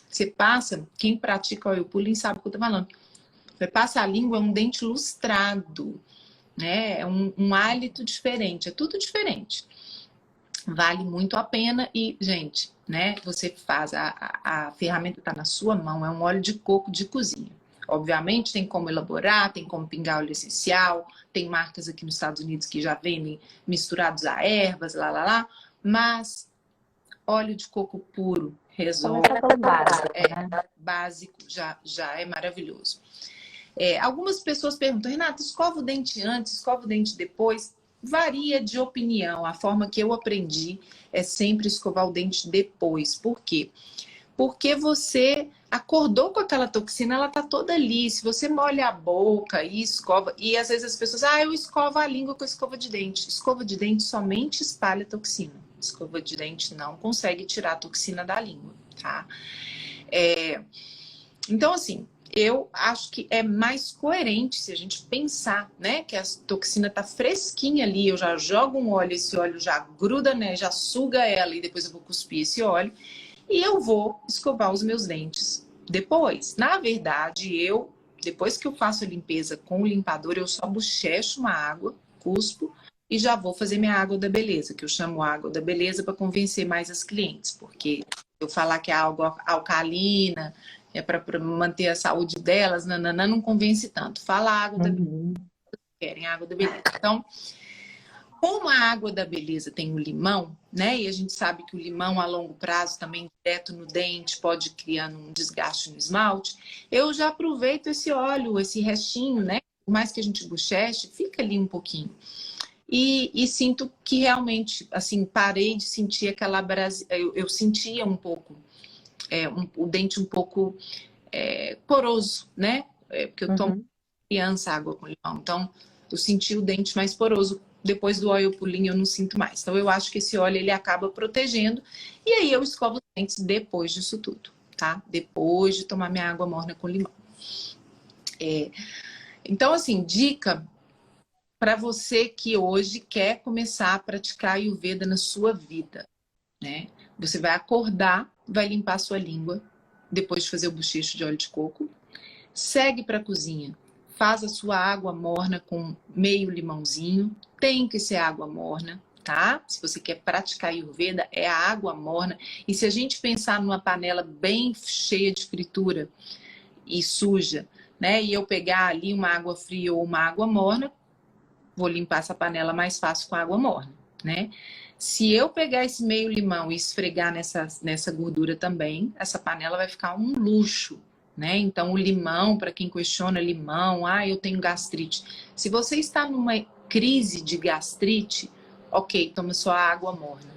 você passa, quem pratica oil pulling sabe o que eu tô falando. Você passa a língua, é um dente lustrado, né? É um hálito diferente, é tudo diferente. Vale muito a pena e, gente, né? Você faz, a ferramenta está na sua mão, é um óleo de coco de cozinha. Obviamente tem como elaborar, tem como pingar óleo essencial, tem marcas aqui nos Estados Unidos que já vendem misturados a ervas, mas óleo de coco puro resolve. Começar pelo básico, né? Básico, já é maravilhoso. Algumas pessoas perguntam, Renata, escova o dente antes, escova o dente depois? Varia de opinião. A forma que eu aprendi é sempre escovar o dente depois. Por quê? Porque você acordou com aquela toxina, ela tá toda ali. Se você molha a boca e escova... E às vezes as pessoas, eu escovo a língua com escova de dente. Escova de dente somente espalha toxina. Escova de dente não consegue tirar a toxina da língua, tá? Então, assim, eu acho que é mais coerente se a gente pensar, né? Que a toxina tá fresquinha ali, eu já jogo um óleo, esse óleo já gruda, né? Já suga ela e depois eu vou cuspir esse óleo. E eu vou escovar os meus dentes depois. Na verdade, depois que eu faço a limpeza com o limpador, eu só bochecho uma água, cuspo e já vou fazer minha água da beleza, que eu chamo água da beleza para convencer mais as clientes, porque eu falar que é água alcalina, é para manter a saúde delas, não convence tanto. Fala água da beleza, querem água da beleza. Então, como a água da beleza tem o limão, né? E a gente sabe que o limão a longo prazo também direto no dente pode criar um desgaste no esmalte. Eu já aproveito esse óleo, esse restinho, né? Por mais que a gente bocheche, fica ali um pouquinho. E sinto que realmente, assim, parei de sentir aquela eu sentia um pouco, o dente um pouco poroso, né? Porque eu tomo criança água com limão, então eu senti o dente mais poroso. Depois do oil pulling eu não sinto mais. Então eu acho que esse óleo ele acaba protegendo. E aí eu escovo os dentes depois disso tudo, tá? Depois de tomar minha água morna com limão. Então, assim, dica para você que hoje quer começar a praticar Ayurveda na sua vida, né? Você vai acordar, vai limpar a sua língua, depois de fazer o bochecho de óleo de coco. Segue para a cozinha. Faz a sua água morna com meio limãozinho. Tem que ser água morna, tá? Se você quer praticar Ayurveda, é a água morna. E se a gente pensar numa panela bem cheia de fritura e suja, né? E eu pegar ali uma água fria ou uma água morna, vou limpar essa panela mais fácil com água morna, né? Se eu pegar esse meio limão e esfregar nessa gordura também, essa panela vai ficar um luxo, né? Então, o limão, para quem questiona limão, eu tenho gastrite. Se você está numa crise de gastrite, ok, toma só água morna.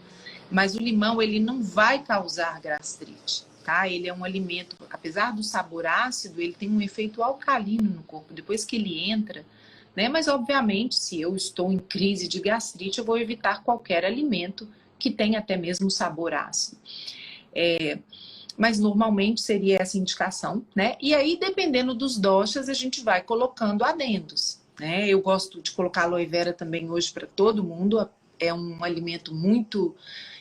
Mas o limão, ele não vai causar gastrite, tá? Ele é um alimento, apesar do sabor ácido, ele tem um efeito alcalino no corpo. Depois que ele entra, né? Mas, obviamente, se eu estou em crise de gastrite, eu vou evitar qualquer alimento que tenha até mesmo sabor ácido. Mas normalmente seria essa indicação, né? E aí, dependendo dos doshas, a gente vai colocando adendos, né? Eu gosto de colocar aloe vera também hoje para todo mundo. É um alimento muito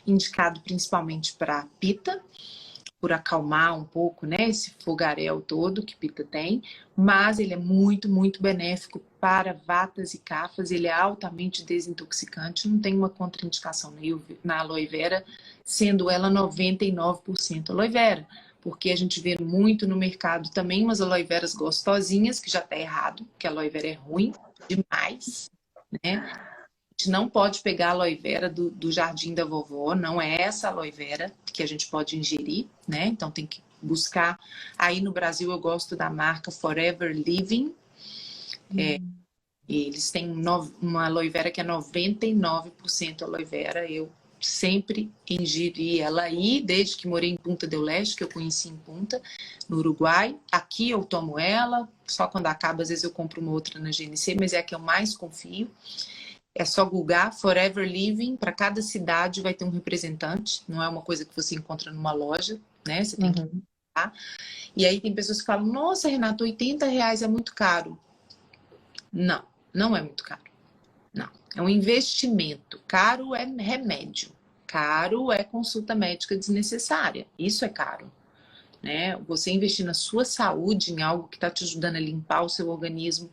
indicado principalmente para Pitta, por acalmar um pouco, né? Esse fogaréu todo que Pitta tem. Mas ele é muito, muito benéfico para vatas e cafas. Ele é altamente desintoxicante. Não tem uma contraindicação na aloe vera, sendo ela 99% aloe vera. porque a gente vê muito no mercado também umas aloe veras gostosinhas, que já tá errado, que a aloe vera é ruim demais, né? A gente não pode pegar a aloe vera do jardim da vovó, não é essa aloe vera que a gente pode ingerir, né? Então tem que buscar. Aí no Brasil eu gosto da marca Forever Living. Eles têm uma aloe vera que é 99% aloe vera. Eu sempre ingeri ela aí, desde que morei em Punta del Este, que eu conheci em Punta, no Uruguai. Aqui eu tomo ela, só quando acaba, às vezes eu compro uma outra na GNC, mas é a que eu mais confio. É só googar Forever Living, para cada cidade vai ter um representante, não é uma coisa que você encontra numa loja, né? Você tem que ir. E aí tem pessoas que falam, nossa, Renata, R$ 80 é muito caro. Não, não é muito caro. Não, é um investimento. Caro é remédio. Caro é consulta médica desnecessária. Isso é caro, né? Você investir na sua saúde, em algo que está te ajudando a limpar o seu organismo,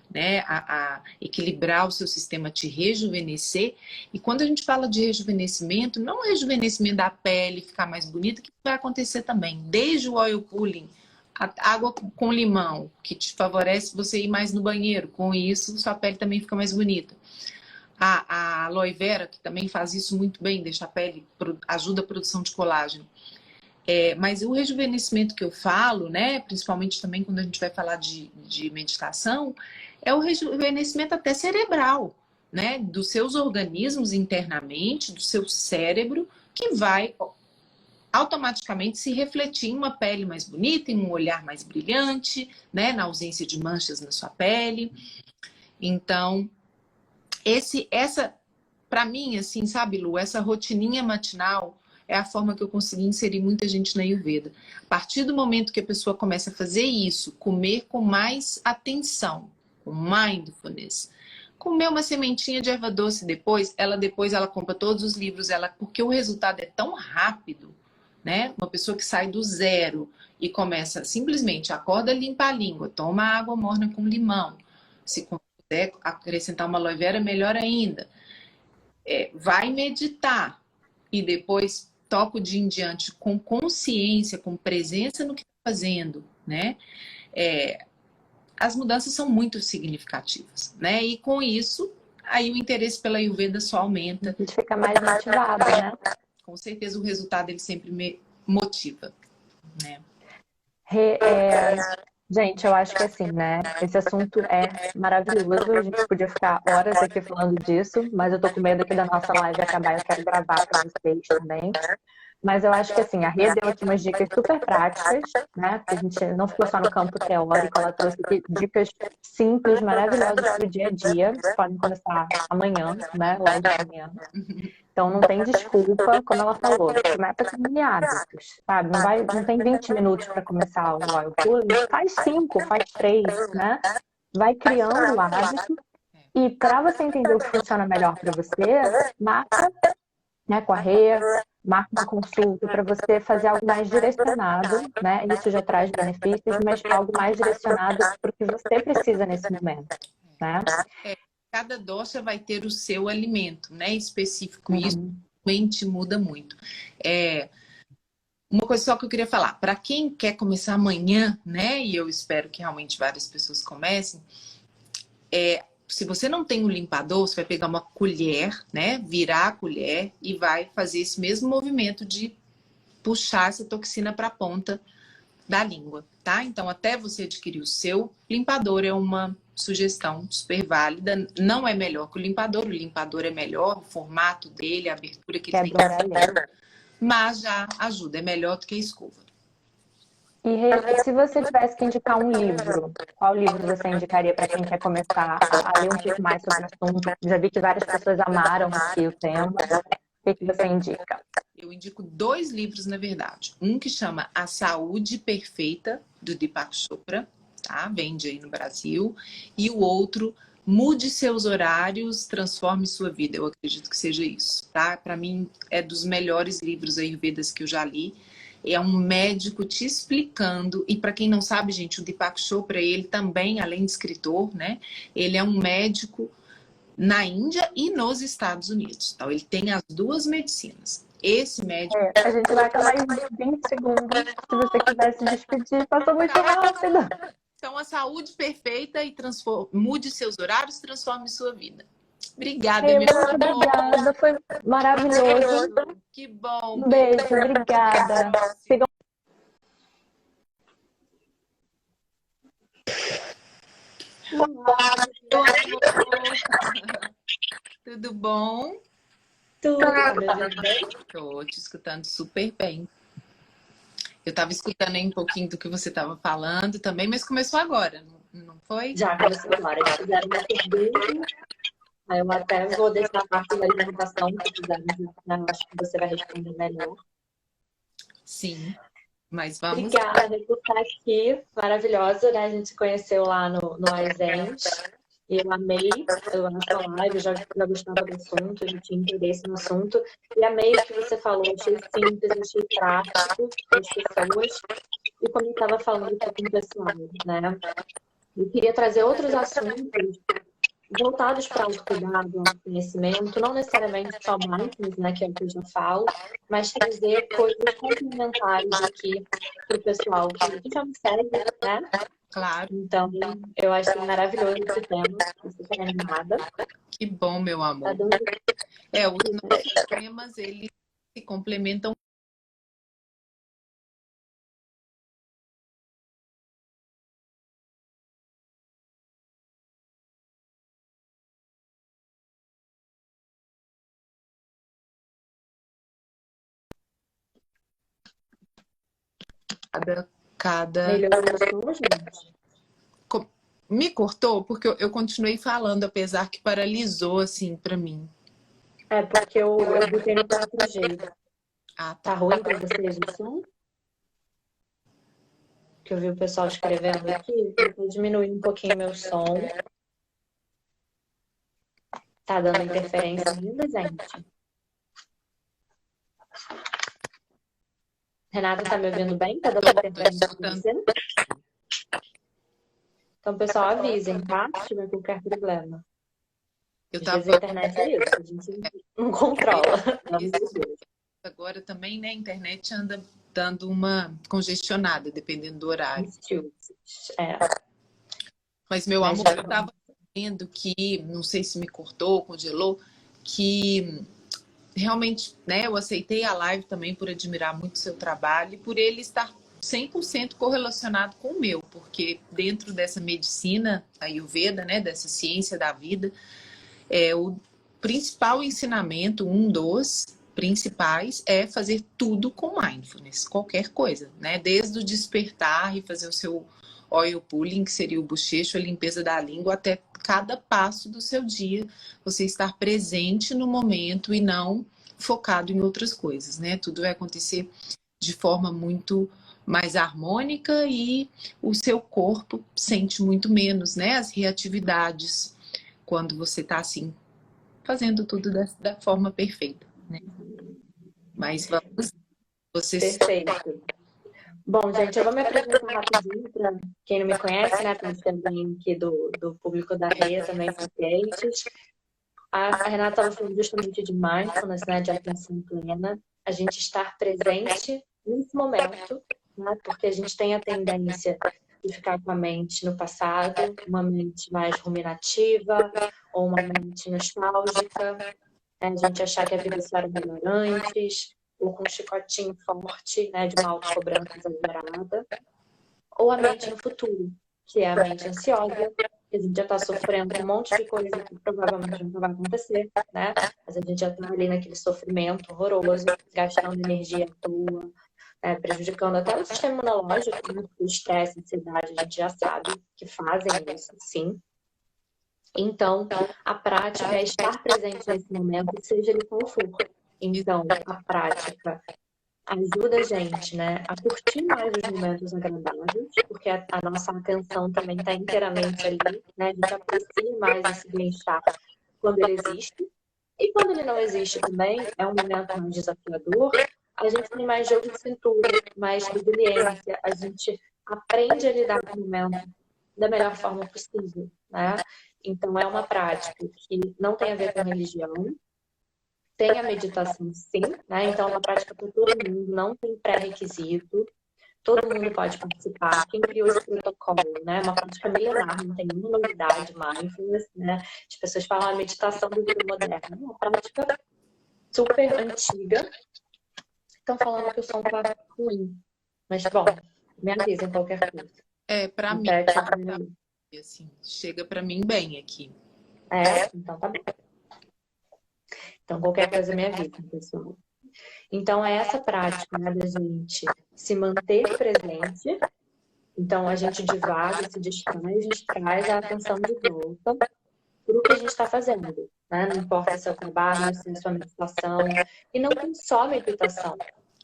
né, a equilibrar o seu sistema, te rejuvenescer. E quando a gente fala de rejuvenescimento, não é rejuvenescimento da pele, ficar mais bonita, que vai acontecer também. Desde o oil pulling, a água com limão, que te favorece você ir mais no banheiro. Com isso, sua pele também fica mais bonita. A aloe vera, que também faz isso muito bem, deixa a pele, ajuda a produção de colágeno. Mas o rejuvenescimento que eu falo, né, principalmente também quando a gente vai falar de meditação, é o rejuvenescimento até cerebral, né, dos seus organismos internamente, do seu cérebro, que vai automaticamente se refletir em uma pele mais bonita, em um olhar mais brilhante, né, na ausência de manchas na sua pele. Então, para mim, assim, sabe, Lu, essa rotininha matinal é a forma que eu consegui inserir muita gente na Ayurveda. A partir do momento que a pessoa começa a fazer isso, comer com mais atenção, com mindfulness, comer uma sementinha de erva doce depois ela compra todos os livros, porque o resultado é tão rápido, né? Uma pessoa que sai do zero e começa simplesmente, acorda, limpa a língua, toma água morna com limão, se puder acrescentar uma aloe vera, melhor ainda. Vai meditar e depois toca o dia em diante com consciência, com presença no que está fazendo, né? As mudanças são muito significativas, né? E com isso, aí o interesse pela Ayurveda só aumenta. A gente fica mais motivado, né? Com certeza o resultado ele sempre me motiva, né? Gente, eu acho que assim, né? Esse assunto é maravilhoso. A gente podia ficar horas aqui falando disso, mas eu tô com medo aqui da nossa live acabar. Eu quero gravar para vocês também. Mas eu acho que assim, a Rê deu aqui umas dicas super práticas, né? Porque a gente não ficou só no campo teórico, ela trouxe aqui dicas simples, maravilhosas para o dia a dia. Vocês podem começar amanhã, né? Logo de manhã. Então não tem desculpa, como ela falou, começa com mini hábitos, sabe? Não tem 20 minutos para começar o oil pulling, faz 5, faz 3, né? Vai criando o hábito e para você entender o que funciona melhor para você, marca, né, com a Rê, marca uma consulta para você fazer algo mais direcionado, né? Isso já traz benefícios, mas algo mais direcionado para o que você precisa nesse momento, né? Cada dosha vai ter o seu alimento, né, específico. Isso realmente muda muito. Uma coisa só que eu queria falar, para quem quer começar amanhã, né, e eu espero que realmente várias pessoas comecem, se você não tem um limpador, você vai pegar uma colher, né, virar a colher e vai fazer esse mesmo movimento de puxar essa toxina para a ponta da língua, tá? Então, até você adquirir o seu limpador é uma sugestão super válida. Não é melhor que o limpador é melhor, o formato dele, a abertura que ele tem, mas já ajuda, é melhor do que a escova. E se você tivesse que indicar um livro, qual livro você indicaria para quem quer começar a ler um pouco mais sobre o assunto? Já vi que várias pessoas amaram aqui o tema. O que você indica? Eu indico 2 livros, na verdade. Um que chama A Saúde Perfeita, do Deepak Chopra, tá? Vende aí no Brasil. E o outro, Mude Seus Horários, Transforme Sua Vida. Eu acredito que seja isso, tá? Para mim, é dos melhores livros ayurvedas que eu já li. É um médico te explicando. E para quem não sabe, gente, o Deepak Chopra, ele também, além de escritor, né? Ele é um médico na Índia e nos Estados Unidos. Então, ele tem as 2 medicinas. esse médico. A gente vai acabar em 20 segundos. Se você quiser se despedir, passou muito rápido. Então, a saúde perfeita e mude seus horários, transforme sua vida. Obrigada, Muito obrigada, foi maravilhoso. Que bom. Um beijo, obrigada. Sigam. Tudo bom? Tudo, tá me ouvindo bem? Estou te escutando super bem. Eu estava escutando aí um pouquinho do que você estava falando também, mas começou agora, não foi? Já começou agora. Eles fizeram uma pergunta. Aí eu até vou deixar a parte da alimentação, se quiserem, acho que você vai responder melhor. Sim, mas vamos. Obrigada por estar aqui. Maravilhosa, né? A gente se conheceu lá no Aizente. E eu amei a nossa live, já gostava do assunto, já tinha interesse no assunto. E amei o que você falou, achei simples, achei prático para as pessoas. E como estava falando aqui com o pessoal, né? Eu queria trazer outros assuntos voltados para o autocuidado, autoconhecimento, não necessariamente só mindfulness, né, que é o que eu já falo, mas trazer coisas complementares aqui para o pessoal que já me segue, né? Claro. Então, eu acho maravilhoso esse tema, você tá animada. Que bom, meu amor. Tá dando... Os nossos temas, eles se complementam. Cada... Melhorou o som, gente? Me cortou porque eu continuei falando, apesar que paralisou assim para mim. É porque eu botei no 4G. Ah, Tá ruim para vocês o som? Que eu vi o pessoal escrevendo aqui. Vou diminuir um pouquinho meu som. Tá dando interferência ainda, gente? Renata, tá me ouvindo bem? Tá dando interferência pra você? Então, pessoal, avisem, tá? Se tiver qualquer problema. Às vezes a internet é isso, a gente não controla. Agora também, né, a internet anda dando uma congestionada, dependendo do horário. É. Mas, meu amor, eu estava vendo que, não sei se me cortou, congelou, que realmente, né, eu aceitei a live também por admirar muito o seu trabalho e por ele estar 100% correlacionado com o meu, porque dentro dessa medicina Ayurveda, né, dessa ciência da vida, o principal ensinamento, um dos principais, é fazer tudo com mindfulness, qualquer coisa, né? Desde o despertar e fazer o seu oil pulling, que seria o bochecho, a limpeza da língua, até cada passo do seu dia, você estar presente no momento e não focado em outras coisas, né? Tudo vai acontecer de forma muito mais harmônica e o seu corpo sente muito menos, né? As reatividades quando você está assim, fazendo tudo da forma perfeita, né? Mas vamos... Perfeito. Bom, gente, eu vou me apresentar rapidinho para quem não me conhece, né? Para também aqui do público da Rê, também para clientes. A Renata estava falando justamente de mindfulness, né? De atenção plena. A gente estar presente nesse momento, né? Porque a gente tem a tendência de ficar com a mente no passado, uma mente mais ruminativa ou uma mente nostálgica, né? A gente achar que a vida só era melhor antes, ou com um chicotinho forte, né, de uma autocobrança exagerada, ou a mente no futuro, que é a mente ansiosa, que a gente já está sofrendo um monte de coisa que provavelmente não vai acontecer, né? Mas a gente já está ali naquele sofrimento horroroso, gastando energia à toa, prejudicando até o sistema imunológico, né? O estresse, a ansiedade, a gente já sabe que fazem isso, sim. Então, a prática é estar presente nesse momento, seja ele qual for. Então, a prática ajuda a gente, né, a curtir mais os momentos agradáveis, porque a nossa atenção também está inteiramente ali, né? A gente aprecia mais esse bem-estar quando ele existe. E quando ele não existe também, é um momento mais desafiador, a gente tem mais jogo de cintura, mais resiliência, a gente aprende a lidar com o momento da melhor forma possível, né? Então, é uma prática que não tem a ver com religião, tem a meditação sim, né? Então é uma prática para todo mundo, não tem pré-requisito. Todo mundo pode participar. Quem criou esse protocolo, né? É uma prática milenar, não tem nenhuma novidade, mindfulness, né? As pessoas falam a meditação do vida moderna. É uma prática super antiga. Estão falando que o som tá ruim. Mas, bom, me avisem qualquer coisa. Para mim, assim, chega para mim bem aqui. Então tá bom. Então, qualquer coisa me avisa, pessoal. Então, é essa prática, né, da gente se manter presente. Então, a gente divaga, se distrai, a gente traz a atenção de volta para o que a gente está fazendo. Né? Não importa se é o trabalho, se é a sua meditação. E não tem só meditação.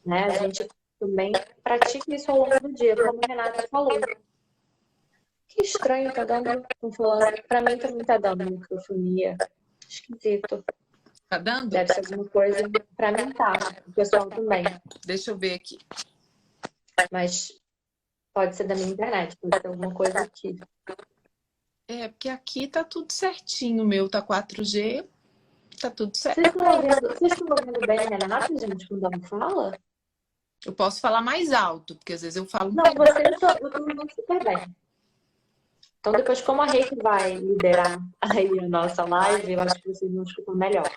Né? A gente também pratica isso ao longo do dia, como a Renata falou. Que estranho, tá dando. Para mim também tá dando microfonia. Esquisito. Tá dando? Deve ser alguma coisa. Pra mim tá. O pessoal também. Deixa eu ver aqui. Mas pode ser da minha internet. Pode ser alguma coisa aqui. Porque aqui tá tudo certinho. O meu tá 4G. Tá tudo certo. Vocês estão ouvindo bem a Renata, gente, quando ela fala? Eu posso falar mais alto, porque às vezes eu falo... Não, eu tô ouvindo super bem. Então depois, como a Reiki vai liderar aí a nossa live, eu acho que vocês vão escutar melhor.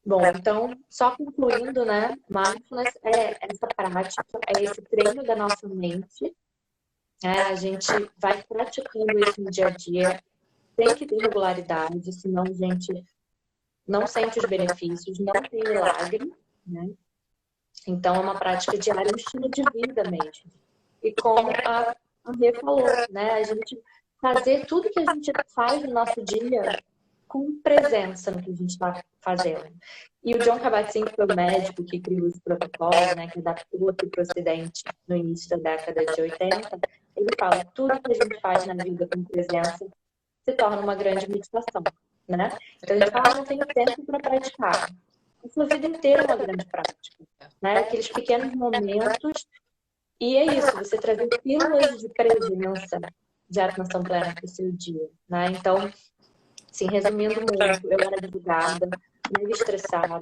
Bom, então, só concluindo, né? Mindfulness é essa prática, é esse treino da nossa mente. A gente vai praticando isso no dia a dia. Tem que ter regularidade, senão a gente não sente os benefícios, não tem milagre, né? Então, é uma prática diária, um estilo de vida mesmo. E como a Rê falou, né? A gente fazer tudo que a gente faz no nosso dia com presença no que a gente está fazendo. E o Jon Kabat-Zinn, que foi o médico que criou esse protocolo, né, que adaptou aqui para o Ocidente no início da década de 80, ele fala que tudo que a gente faz na vida com presença se torna uma grande meditação, né? Então a gente fala, não tenho tempo para praticar. A sua vida inteira é uma grande prática, né? Aqueles pequenos momentos. E é isso, você trazer pílulas de presença, de atenção plena para o seu dia, né? Então, assim, resumindo muito, eu era advogada, mega estressada,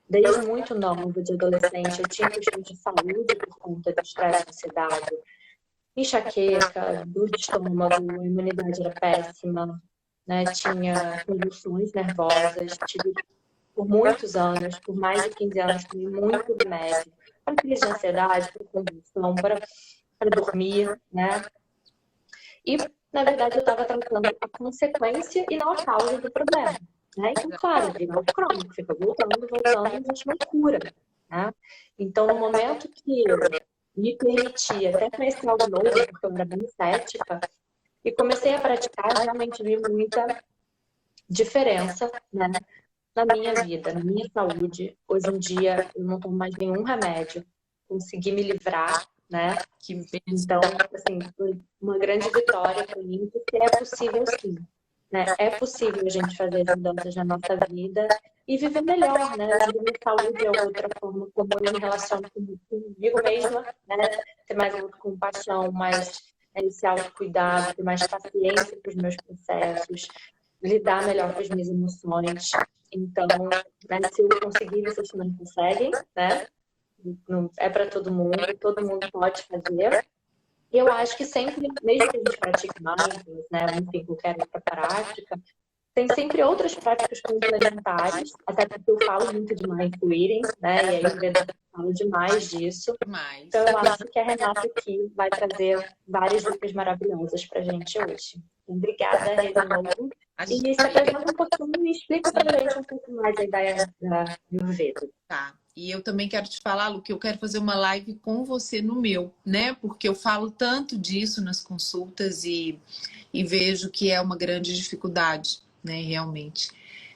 desde muito nova, de adolescente, eu tinha questões de saúde por conta do estresse e ansiedade, enxaqueca, dor de estômago, a imunidade era péssima, né? Tinha convulsões nervosas, tive por muitos anos, por mais de 15 anos, tomei muito remédio para crise de ansiedade, para convulsão, para dormir, né? E, na verdade, eu estava tratando a consequência e não a causa do problema. Né? Então, claro, vira o crônico, fica voltando, e a gente não cura. Né? Então, no momento que eu me permiti até conhecer algo novo, porque eu era bem cética, e comecei a praticar, realmente vi muita diferença, né, na minha vida, na minha saúde. Hoje em dia, eu não tomo mais nenhum remédio, consegui me livrar, né? Então, assim, foi uma grande vitória para mim, porque é possível sim, né? É possível a gente fazer as mudanças na nossa vida e viver melhor, né? A minha saúde é outra forma como eu me relaciono comigo mesma, né? Ter mais autocompaixão, mais esse autocuidado, ter mais paciência com os meus processos, lidar melhor com as minhas emoções. Então, né, se eu conseguir, vocês também conseguem, né? Não é para todo mundo pode fazer. E eu acho que sempre, mesmo que a gente pratique mindfulness, né, enfim, qualquer outra prática, tem sempre outras práticas complementares, até porque eu falo muito de mindful eating, né, e aí o Veda fala demais disso. Então eu acho que a Renata aqui vai trazer várias dicas maravilhosas pra gente hoje. Obrigada, Rê, de novo. E se apresenta um pouquinho e explica pra gente um pouco mais a ideia da Veda. Tá. E eu também quero te falar, Lu, que eu quero fazer uma live com você no meu, né? Porque eu falo tanto disso nas consultas e vejo que é uma grande dificuldade, né? Realmente,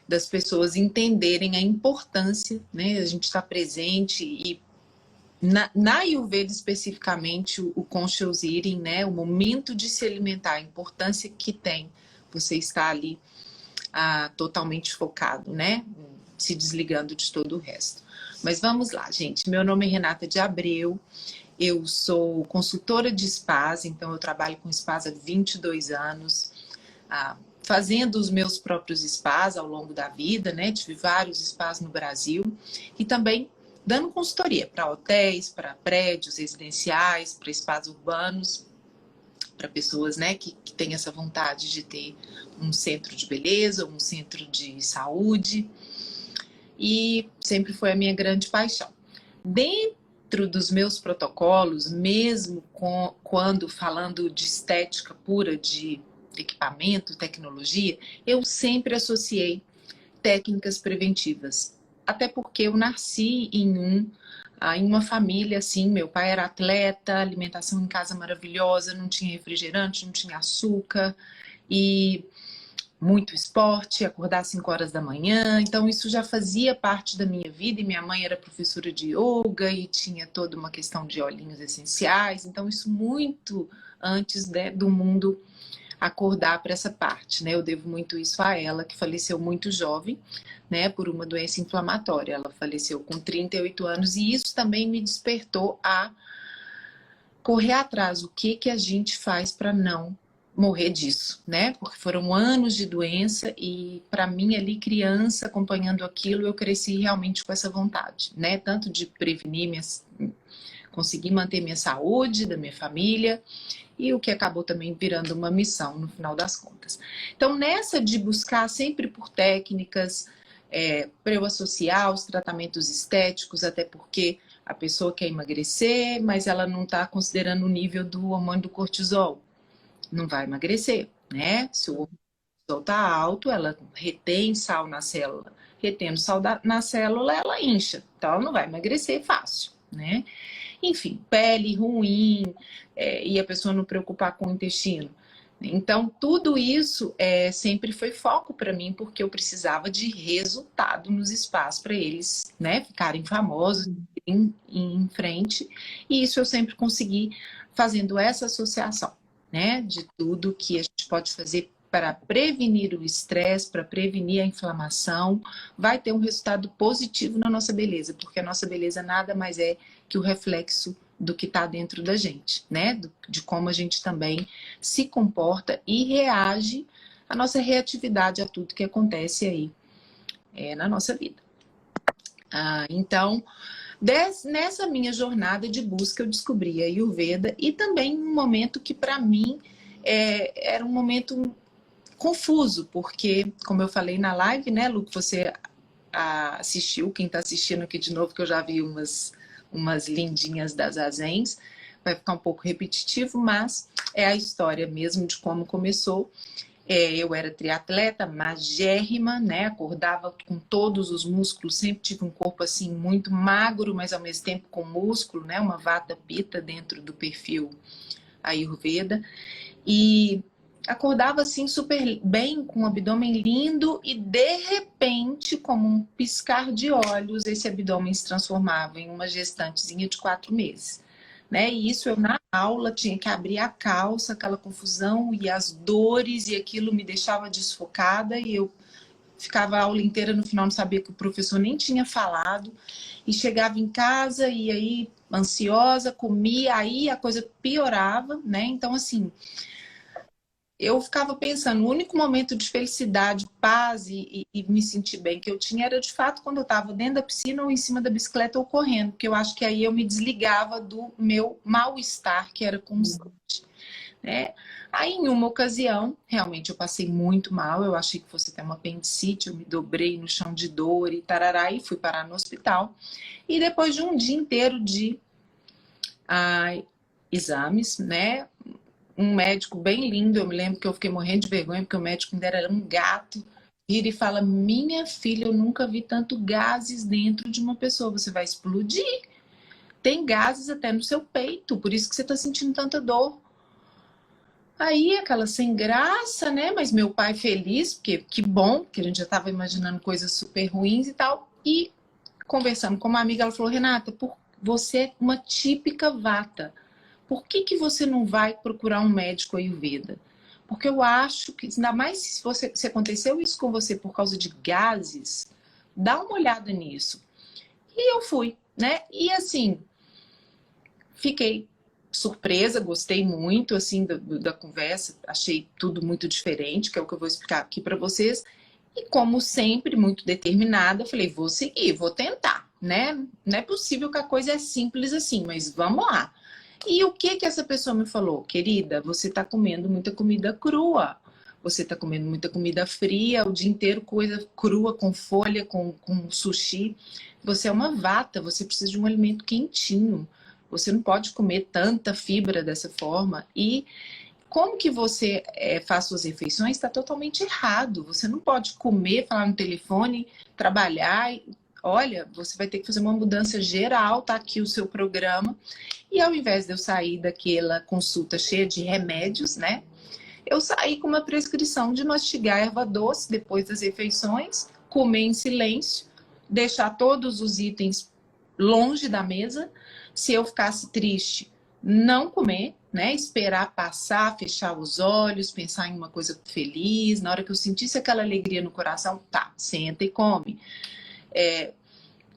das pessoas entenderem a importância, né? A gente estar presente e na Ayurveda especificamente, o conscious eating, né? O momento de se alimentar, a importância que tem você estar ali totalmente focado, né? Se desligando de todo o resto. Mas vamos lá, gente. Meu nome é Renata de Abreu, eu sou consultora de spas, então eu trabalho com spas há 22 anos. fazendo os meus próprios spas ao longo da vida, né? Tive vários spas no Brasil e também dando consultoria para hotéis, para prédios residenciais, para spas urbanos, para pessoas, né, que têm essa vontade de ter um centro de beleza, um centro de saúde. E sempre foi a minha grande paixão. Dentro dos meus protocolos, mesmo quando falando de estética pura, de equipamento, tecnologia, eu sempre associei técnicas preventivas. Até porque eu nasci em uma família assim, meu pai era atleta, alimentação em casa maravilhosa, não tinha refrigerante, não tinha açúcar e muito esporte, acordar às 5 horas da manhã, então isso já fazia parte da minha vida, e minha mãe era professora de yoga e tinha toda uma questão de óleos essenciais, então isso muito antes, né, do mundo acordar para essa parte, né? Eu devo muito isso a ela, que faleceu muito jovem, né, por uma doença inflamatória. Ela faleceu com 38 anos e isso também me despertou a correr atrás. O que a gente faz para não morrer disso, né? Porque foram anos de doença e para mim ali criança acompanhando aquilo, eu cresci realmente com essa vontade, né? Tanto de prevenir conseguir manter minha saúde, da minha família, e o que acabou também virando uma missão no final das contas. Então, nessa de buscar sempre por técnicas, para eu associar os tratamentos estéticos, até porque a pessoa quer emagrecer, mas ela não está considerando o nível do hormônio do cortisol. Não vai emagrecer, né? Se o cortisol está alto, ela retém sal na célula. Retendo sal na célula, ela incha. Então, ela não vai emagrecer fácil, né? Enfim, pele ruim, e a pessoa não preocupar com o intestino. Então, tudo isso sempre foi foco para mim, porque eu precisava de resultado nos espaços para eles, né, ficarem famosos em frente. E isso eu sempre consegui fazendo essa associação, né, de tudo que a gente pode fazer para prevenir o estresse, para prevenir a inflamação, vai ter um resultado positivo na nossa beleza, porque a nossa beleza nada mais é que o reflexo do que está dentro da gente, né? De como a gente também se comporta e reage, a nossa reatividade a tudo que acontece aí na nossa vida. Então, nessa minha jornada de busca, eu descobri a Ayurveda e também um momento que para mim era um momento confuso, porque, como eu falei na live, né, Lu, que você assistiu, quem está assistindo aqui de novo, que eu já vi umas lindinhas das Zazens, vai ficar um pouco repetitivo, mas é a história mesmo de como começou. Eu era triatleta, magérrima, né? Acordava com todos os músculos, sempre tive um corpo assim muito magro, mas ao mesmo tempo com músculo, né? Uma vata pitta dentro do perfil Ayurveda. E acordava assim super bem, com um abdômen lindo e de repente, como um piscar de olhos, esse abdômen se transformava em uma gestantezinha de 4 meses. Né? E isso eu na aula tinha que abrir a calça, aquela confusão e as dores, e aquilo me deixava desfocada e eu ficava a aula inteira, no final não sabia que o professor nem tinha falado, e chegava em casa e aí ansiosa, comia, aí a coisa piorava, né? Então assim, eu ficava pensando, o único momento de felicidade, paz e me sentir bem que eu tinha era de fato quando eu estava dentro da piscina ou em cima da bicicleta ou correndo, porque eu acho que aí eu me desligava do meu mal-estar, que era constante. Né? Aí em uma ocasião, realmente eu passei muito mal, eu achei que fosse até uma apendicite, eu me dobrei no chão de dor e tarará, e fui parar no hospital. E depois de um dia inteiro de exames, né? Um médico bem lindo, eu me lembro que eu fiquei morrendo de vergonha, porque o médico ainda era um gato, vira e fala, minha filha, eu nunca vi tanto gases dentro de uma pessoa, você vai explodir. Tem gases até no seu peito, por isso que você está sentindo tanta dor. Aí, aquela sem graça, né? Mas meu pai feliz, porque que bom, porque a gente já estava imaginando coisas super ruins e tal. E conversando com uma amiga, ela falou, Renata, você é uma típica vata. Por que você não vai procurar um médico Ayurveda? Porque eu acho que, ainda mais se aconteceu isso com você por causa de gases, dá uma olhada nisso. E eu fui, né? E assim, fiquei surpresa, gostei muito, assim, da conversa. Achei tudo muito diferente, que é o que eu vou explicar aqui para vocês. E como sempre, muito determinada, falei, vou seguir, vou tentar, né? Não é possível que a coisa é simples assim, mas vamos lá. E o que essa pessoa me falou? Querida, você está comendo muita comida crua. Você está comendo muita comida fria, o dia inteiro coisa crua, com folha, com sushi. Você é uma vata, você precisa de um alimento quentinho. Você não pode comer tanta fibra dessa forma. E como que você faz suas refeições está totalmente errado. Você não pode comer, falar no telefone, trabalhar. Olha, você vai ter que fazer uma mudança geral, tá aqui o seu programa. E ao invés de eu sair daquela consulta cheia de remédios, né? Eu saí com uma prescrição de mastigar erva doce depois das refeições, comer em silêncio, deixar todos os itens longe da mesa. Se eu ficasse triste, não comer, né? Esperar passar, fechar os olhos, pensar em uma coisa feliz. Na hora que eu sentisse aquela alegria no coração, tá, senta e come.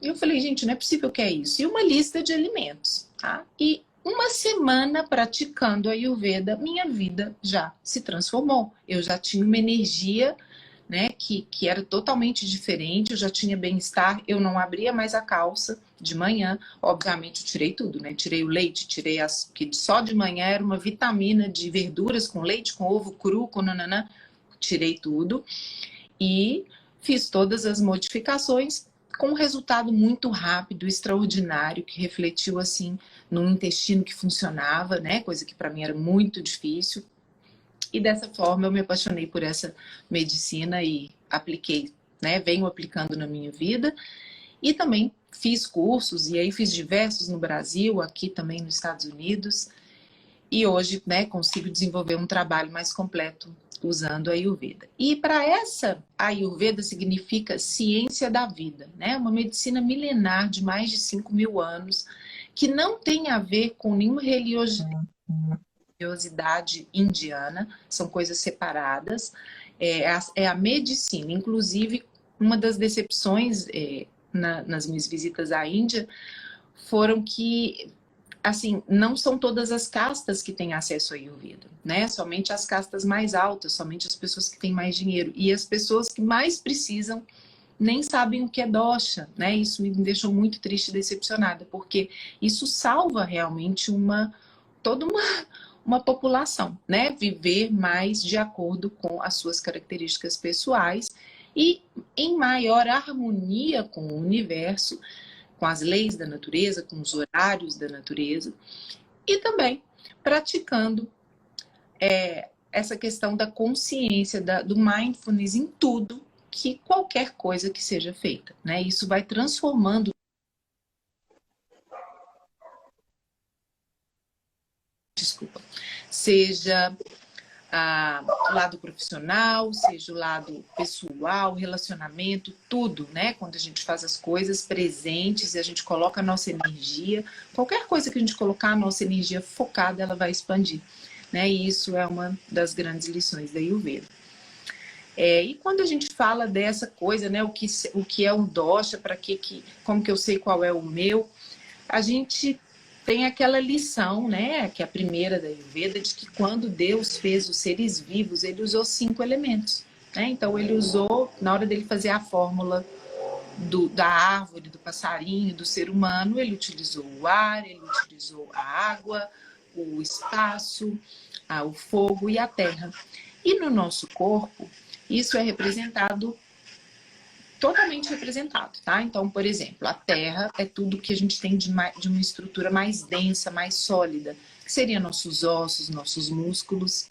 Eu falei, gente, não é possível que é isso. E uma lista de alimentos, tá? E uma semana praticando a Ayurveda, minha vida já se transformou. Eu já tinha uma energia, né, que era totalmente diferente, eu já tinha bem-estar, eu não abria mais a calça de manhã. Obviamente eu tirei tudo, né? Tirei o leite, que só de manhã era uma vitamina de verduras com leite, com ovo cru, com nananã. Tirei tudo e fiz todas as modificações com um resultado muito rápido, extraordinário, que refletiu assim num intestino que funcionava, né? Coisa que para mim era muito difícil. E dessa forma eu me apaixonei por essa medicina e apliquei, né? Venho aplicando na minha vida. E também fiz cursos, e aí fiz diversos no Brasil, aqui também nos Estados Unidos. E hoje, né, consigo desenvolver um trabalho mais completo usando a Ayurveda. E para essa, a Ayurveda significa ciência da vida, né? Uma medicina milenar de mais de 5.000 anos, que não tem a ver com nenhuma religiosidade indiana, são coisas separadas. É a medicina. Inclusive, uma das decepções nas minhas visitas à Índia foram que, assim, não são todas as castas que têm acesso à Ayurveda, né? Somente as castas mais altas, somente as pessoas que têm mais dinheiro. E as pessoas que mais precisam nem sabem o que é dosha, né? Isso me deixou muito triste e decepcionada, porque isso salva realmente toda uma população, né? Viver mais de acordo com as suas características pessoais e em maior harmonia com o universo, com as leis da natureza, com os horários da natureza, e também praticando essa questão da consciência, do mindfulness em tudo, que qualquer coisa que seja feita, né? Isso vai transformando, seja o lado profissional, seja o lado pessoal, relacionamento, tudo, né? Quando a gente faz as coisas presentes e a gente coloca a nossa energia, qualquer coisa que a gente colocar a nossa energia focada, ela vai expandir, né? E isso é uma das grandes lições da Ayurveda. E quando a gente fala dessa coisa, né? O que é um dosha, como que eu sei qual é o meu, a gente tem aquela lição, né, que é a primeira da Ayurveda, de que quando Deus fez os seres vivos, ele usou 5 elementos, né? Então ele usou, na hora dele fazer a fórmula da árvore, do passarinho, do ser humano, ele utilizou o ar, ele utilizou a água, o espaço, o fogo e a terra. E no nosso corpo, isso é representado, totalmente representado, tá? Então, por exemplo, a terra é tudo que a gente tem de uma estrutura mais densa, mais sólida, que seriam nossos ossos, nossos músculos.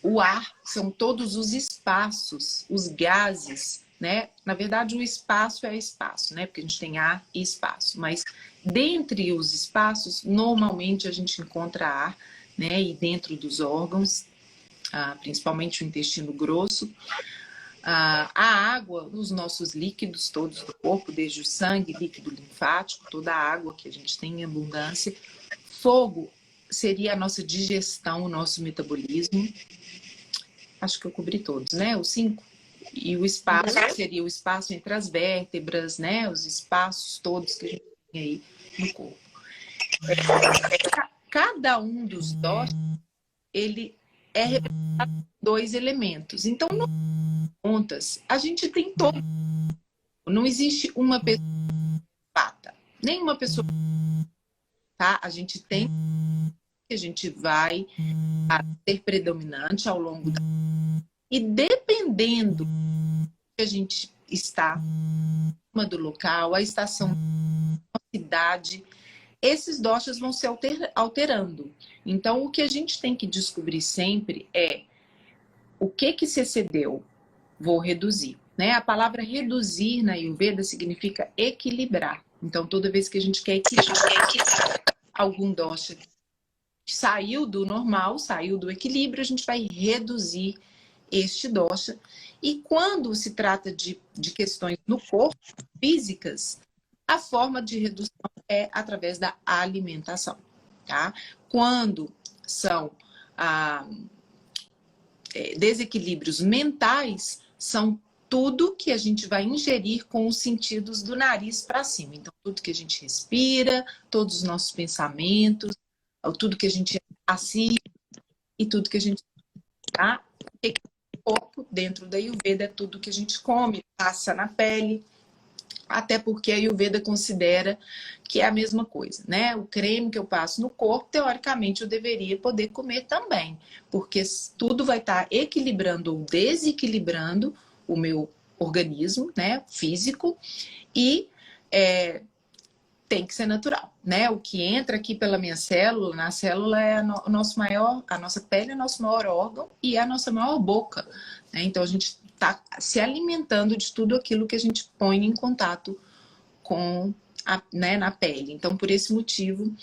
O ar são todos os espaços, os gases, né? Na verdade, o espaço é espaço, né? Porque a gente tem ar e espaço, mas dentre os espaços, normalmente a gente encontra ar, né? E dentro dos órgãos, principalmente o intestino grosso, a água, os nossos líquidos todos do corpo, desde o sangue, líquido linfático, toda a água que a gente tem em abundância. Fogo seria a nossa digestão, o nosso metabolismo. Acho que eu cobri todos, né? Os 5. E o espaço seria o espaço entre as vértebras, né? Os espaços todos que a gente tem aí no corpo. Cada um dos doshas, ele é representado por 2 elementos. Então, no contas, a gente tem todo. Não existe uma pessoa pata, nenhuma pessoa, tá? A gente tem que a gente vai ser predominante ao longo da... E dependendo que a gente está do local, a estação, a cidade, esses doshas vão se alterando. Então, o que a gente tem que descobrir sempre é o que se excedeu, vou reduzir. Né? A palavra reduzir na Ayurveda significa equilibrar. Então, toda vez que a gente quer equilibrar algum dosha que saiu do normal, saiu do equilíbrio, a gente vai reduzir este dosha. E quando se trata de questões no corpo, físicas, a forma de redução é através da alimentação. Tá? Quando são desequilíbrios mentais, são tudo que a gente vai ingerir com os sentidos do nariz para cima. Então, tudo que a gente respira, todos os nossos pensamentos, tudo que a gente assiste e tudo que a gente... Tá? O corpo, dentro da Ayurveda, é tudo que a gente come, passa na pele, até porque a Ayurveda considera que é a mesma coisa, né? O creme que eu passo no corpo, teoricamente, eu deveria poder comer também, porque tudo vai estar equilibrando ou desequilibrando o meu organismo, né, físico, e tem que ser natural, né? O que entra aqui pela minha célula, na célula é a nossa pele é o nosso maior órgão e é a nossa maior boca, né? Então a gente está se alimentando de tudo aquilo que a gente põe em contato com na pele. Então, por esse motivo,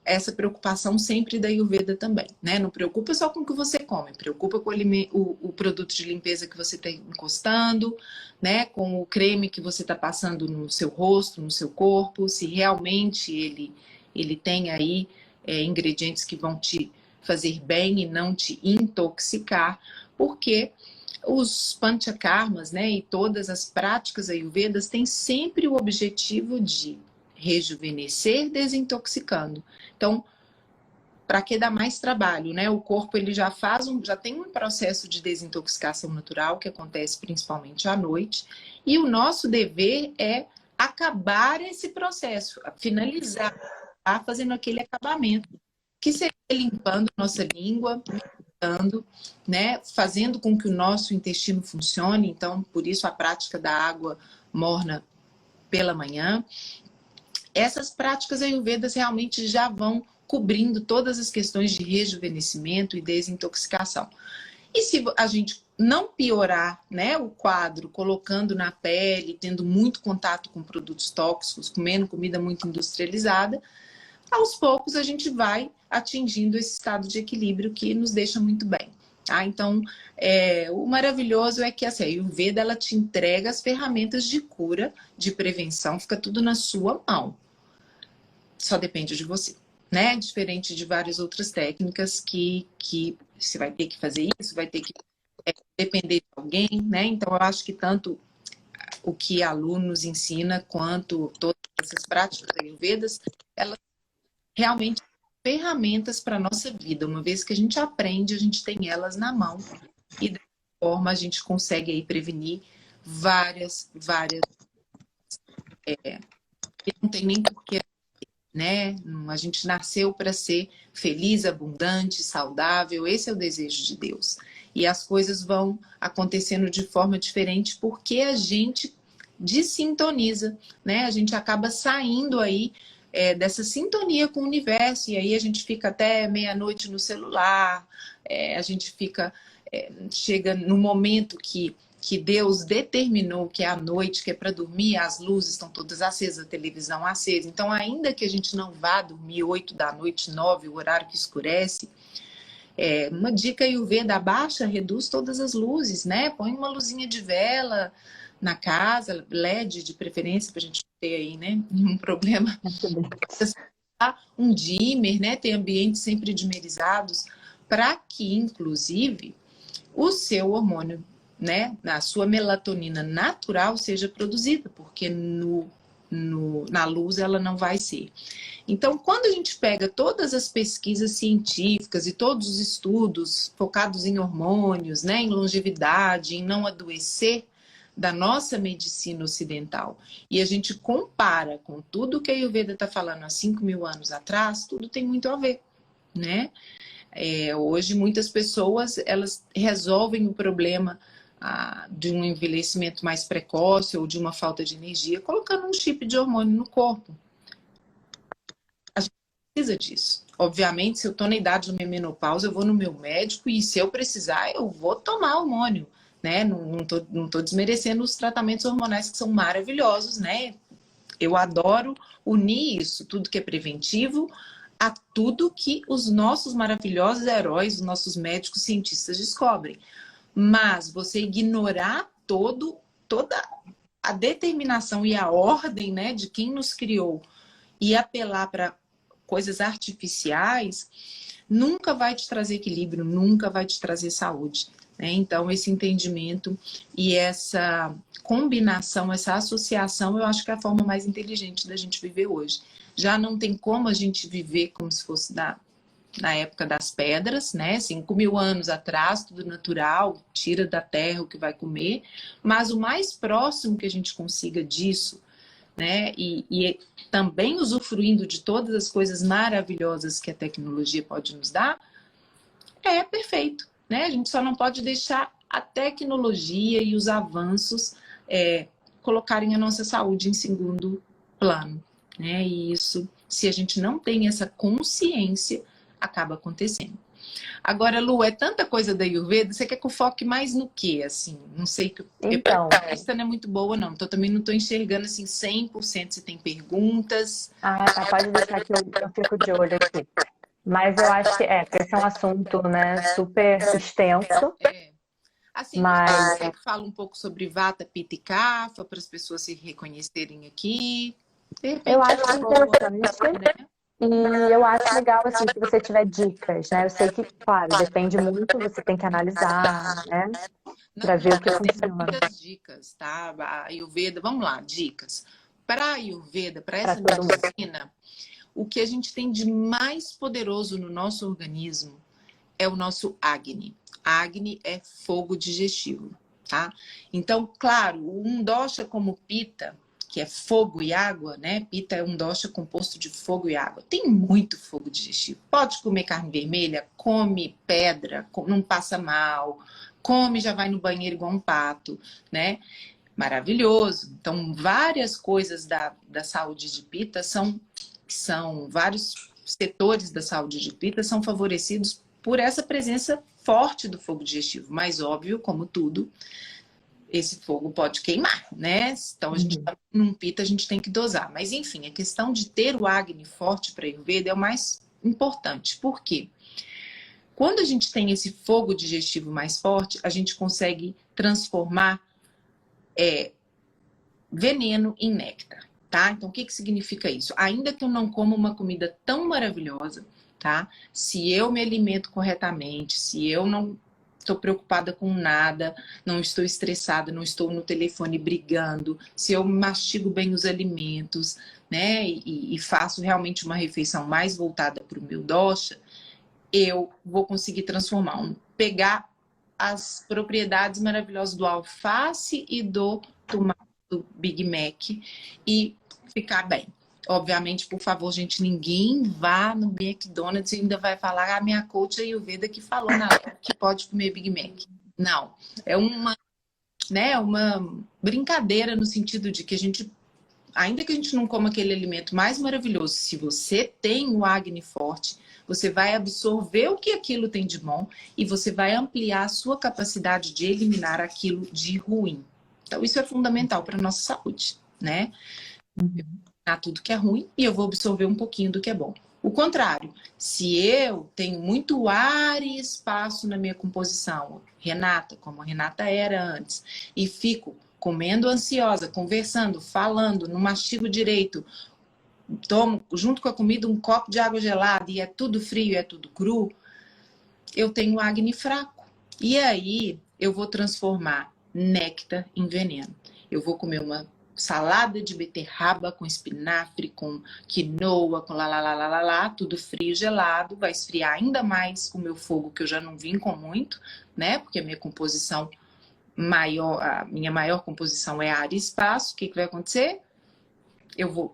essa preocupação sempre da Ayurveda também, né? Não preocupa só com o que você come, preocupa com o produto de limpeza que você está encostando, né? Com o creme que você está passando no seu rosto, no seu corpo, se realmente ele tem aí ingredientes que vão te fazer bem e não te intoxicar, porque os panchakarmas, né, e todas as práticas ayurvedas têm sempre o objetivo de rejuvenescer, desintoxicando. Então, para que dar mais trabalho, né? O corpo ele já tem um processo de desintoxicação natural que acontece principalmente à noite, e o nosso dever é acabar esse processo, finalizar, tá? Fazendo aquele acabamento, que seria limpando nossa língua, né? Fazendo com que o nosso intestino funcione. Então, por isso a prática da água morna pela manhã. Essas práticas ayurvedas realmente já vão cobrindo todas as questões de rejuvenescimento e desintoxicação. E se a gente não piorar, né, o quadro, colocando na pele, tendo muito contato com produtos tóxicos, comendo comida muito industrializada, aos poucos a gente vai atingindo esse estado de equilíbrio que nos deixa muito bem. Tá? Então, o maravilhoso é que assim, a Ayurveda ela te entrega as ferramentas de cura, de prevenção, fica tudo na sua mão. Só depende de você, né? Diferente de várias outras técnicas que você vai ter que fazer isso, vai ter que depender de alguém, né? Então, eu acho que tanto o que a Lu nos ensina, quanto todas essas práticas ayurvedas, elas realmente são ferramentas para a nossa vida. Uma vez que a gente aprende, a gente tem elas na mão. E dessa forma a gente consegue aí prevenir várias. E não tem nem porquê, né? A gente nasceu para ser feliz, abundante, saudável. Esse é o desejo de Deus. E as coisas vão acontecendo de forma diferente porque a gente desintoniza, né? A gente acaba saindo aí dessa sintonia com o universo, e aí a gente fica até meia-noite no celular, a gente chega no momento que Deus determinou que é a noite, que é para dormir, as luzes estão todas acesas, a televisão acesa. Então, ainda que a gente não vá dormir 8 da noite, 9, o horário que escurece, uma dica Ayurveda: abaixa, reduz todas as luzes, né? Põe uma luzinha de vela na casa, LED de preferência, para a gente ter aí, né? Um problema. Um dimmer, né? Tem ambientes sempre dimerizados, para que, inclusive, o seu hormônio, né, a sua melatonina natural seja produzida, porque no na luz, ela não vai ser. Então, quando a gente pega todas as pesquisas científicas e todos os estudos focados em hormônios, né, em longevidade, em não adoecer, da nossa medicina ocidental, e a gente compara com tudo que a Ayurveda está falando há 5.000 anos atrás, tudo tem muito a ver, né? Hoje, muitas pessoas, elas resolvem o problema de um envelhecimento mais precoce ou de uma falta de energia, colocando um chip de hormônio no corpo. A gente precisa disso. Obviamente, se eu estou na idade da minha menopausa, eu vou no meu médico e se eu precisar, eu vou tomar hormônio, né? Não tô desmerecendo os tratamentos hormonais que são maravilhosos, né? Eu adoro unir isso, tudo que é preventivo, a tudo que os nossos maravilhosos heróis, os nossos médicos cientistas descobrem. Mas você ignorar toda a determinação e a ordem, né, de quem nos criou e apelar para coisas artificiais, nunca vai te trazer equilíbrio, nunca vai te trazer saúde, né? Então, esse entendimento e essa combinação, essa associação, eu acho que é a forma mais inteligente da gente viver hoje. Já não tem como a gente viver como se fosse na época das pedras, né? 5.000 anos atrás, tudo natural, tira da terra o que vai comer, mas o mais próximo que a gente consiga disso, né? E também usufruindo de todas as coisas maravilhosas que a tecnologia pode nos dar, é perfeito, né? A gente só não pode deixar a tecnologia e os avanços colocarem a nossa saúde em segundo plano, né? E isso, se a gente não tem essa consciência, acaba acontecendo. Agora, Lu, é tanta coisa da Ayurveda, você quer que eu foque mais no quê, assim? Não sei, Então, a lista não é muito boa, não. Então, também não estou enxergando, assim, 100% se tem perguntas. tá, pode deixar que eu fico de olho aqui. Mas eu acho que porque esse é um assunto, né, super extenso, Assim, mas você fala um pouco sobre Vata, Pitta e Kapha, para as pessoas se reconhecerem aqui. De repente, eu acho interessante. né? E eu acho legal, assim, se você tiver dicas, né? Eu sei que, claro, depende muito, você tem que analisar, né? Para ver o que Tem funciona. muitas dicas, tá? A Ayurveda, vamos lá, dicas. Para a Ayurveda, para essa Pra todo mundo. medicina, o que a gente tem de mais poderoso no nosso organismo é o nosso Agni. Agni é fogo digestivo, tá? Então, claro, um dosha como Pitta, que é fogo e água, né? Pitta é um dosha composto de fogo e água. Tem muito fogo digestivo. Pode comer carne vermelha, come pedra, não passa mal, come, já vai no banheiro igual um pato, né? Maravilhoso. Então, várias coisas da saúde de Pitta são vários setores da saúde de Pitta são favorecidos por essa presença forte do fogo digestivo. Mas, óbvio, como tudo, esse fogo pode queimar, né? Então, a gente num Pitta, a gente tem que dosar. Mas, enfim, a questão de ter o Agni forte para Ayurveda é o mais importante. Por quê? Quando a gente tem esse fogo digestivo mais forte, a gente consegue transformar veneno em néctar, tá? Então, o que significa isso? Ainda que eu não coma uma comida tão maravilhosa, tá? Se eu me alimento corretamente, se eu não estou preocupada com nada, não estou estressada, não estou no telefone brigando, se eu mastigo bem os alimentos, né? E faço realmente uma refeição mais voltada para o meu dosha, eu vou conseguir pegar as propriedades maravilhosas do alface e do tomate, do Big Mac e ficar bem. Obviamente, por favor, gente, ninguém vá no McDonald's e ainda vai falar a minha coach Ayurveda que falou na hora que pode comer Big Mac. Não, é uma brincadeira no sentido de que a gente, ainda que a gente não coma aquele alimento mais maravilhoso, se você tem o Agni forte, você vai absorver o que aquilo tem de bom e você vai ampliar a sua capacidade de eliminar aquilo de ruim. Então, isso é fundamental para a nossa saúde, né? Tudo que é ruim e eu vou absorver um pouquinho do que é bom. O contrário, se eu tenho muito ar e espaço na minha composição, Renata, como a Renata era antes, e fico comendo ansiosa, conversando, falando, não mastigo direito, tomo junto com a comida um copo de água gelada e é tudo frio, é tudo cru, eu tenho Agni fraco. E aí eu vou transformar néctar em veneno. Eu vou comer uma salada de beterraba com espinafre, com quinoa, com lá, tudo frio, gelado. Vai esfriar ainda mais o meu fogo, que eu já não vim com muito, né? Porque a minha composição maior, a minha maior composição é área e espaço. O que vai acontecer?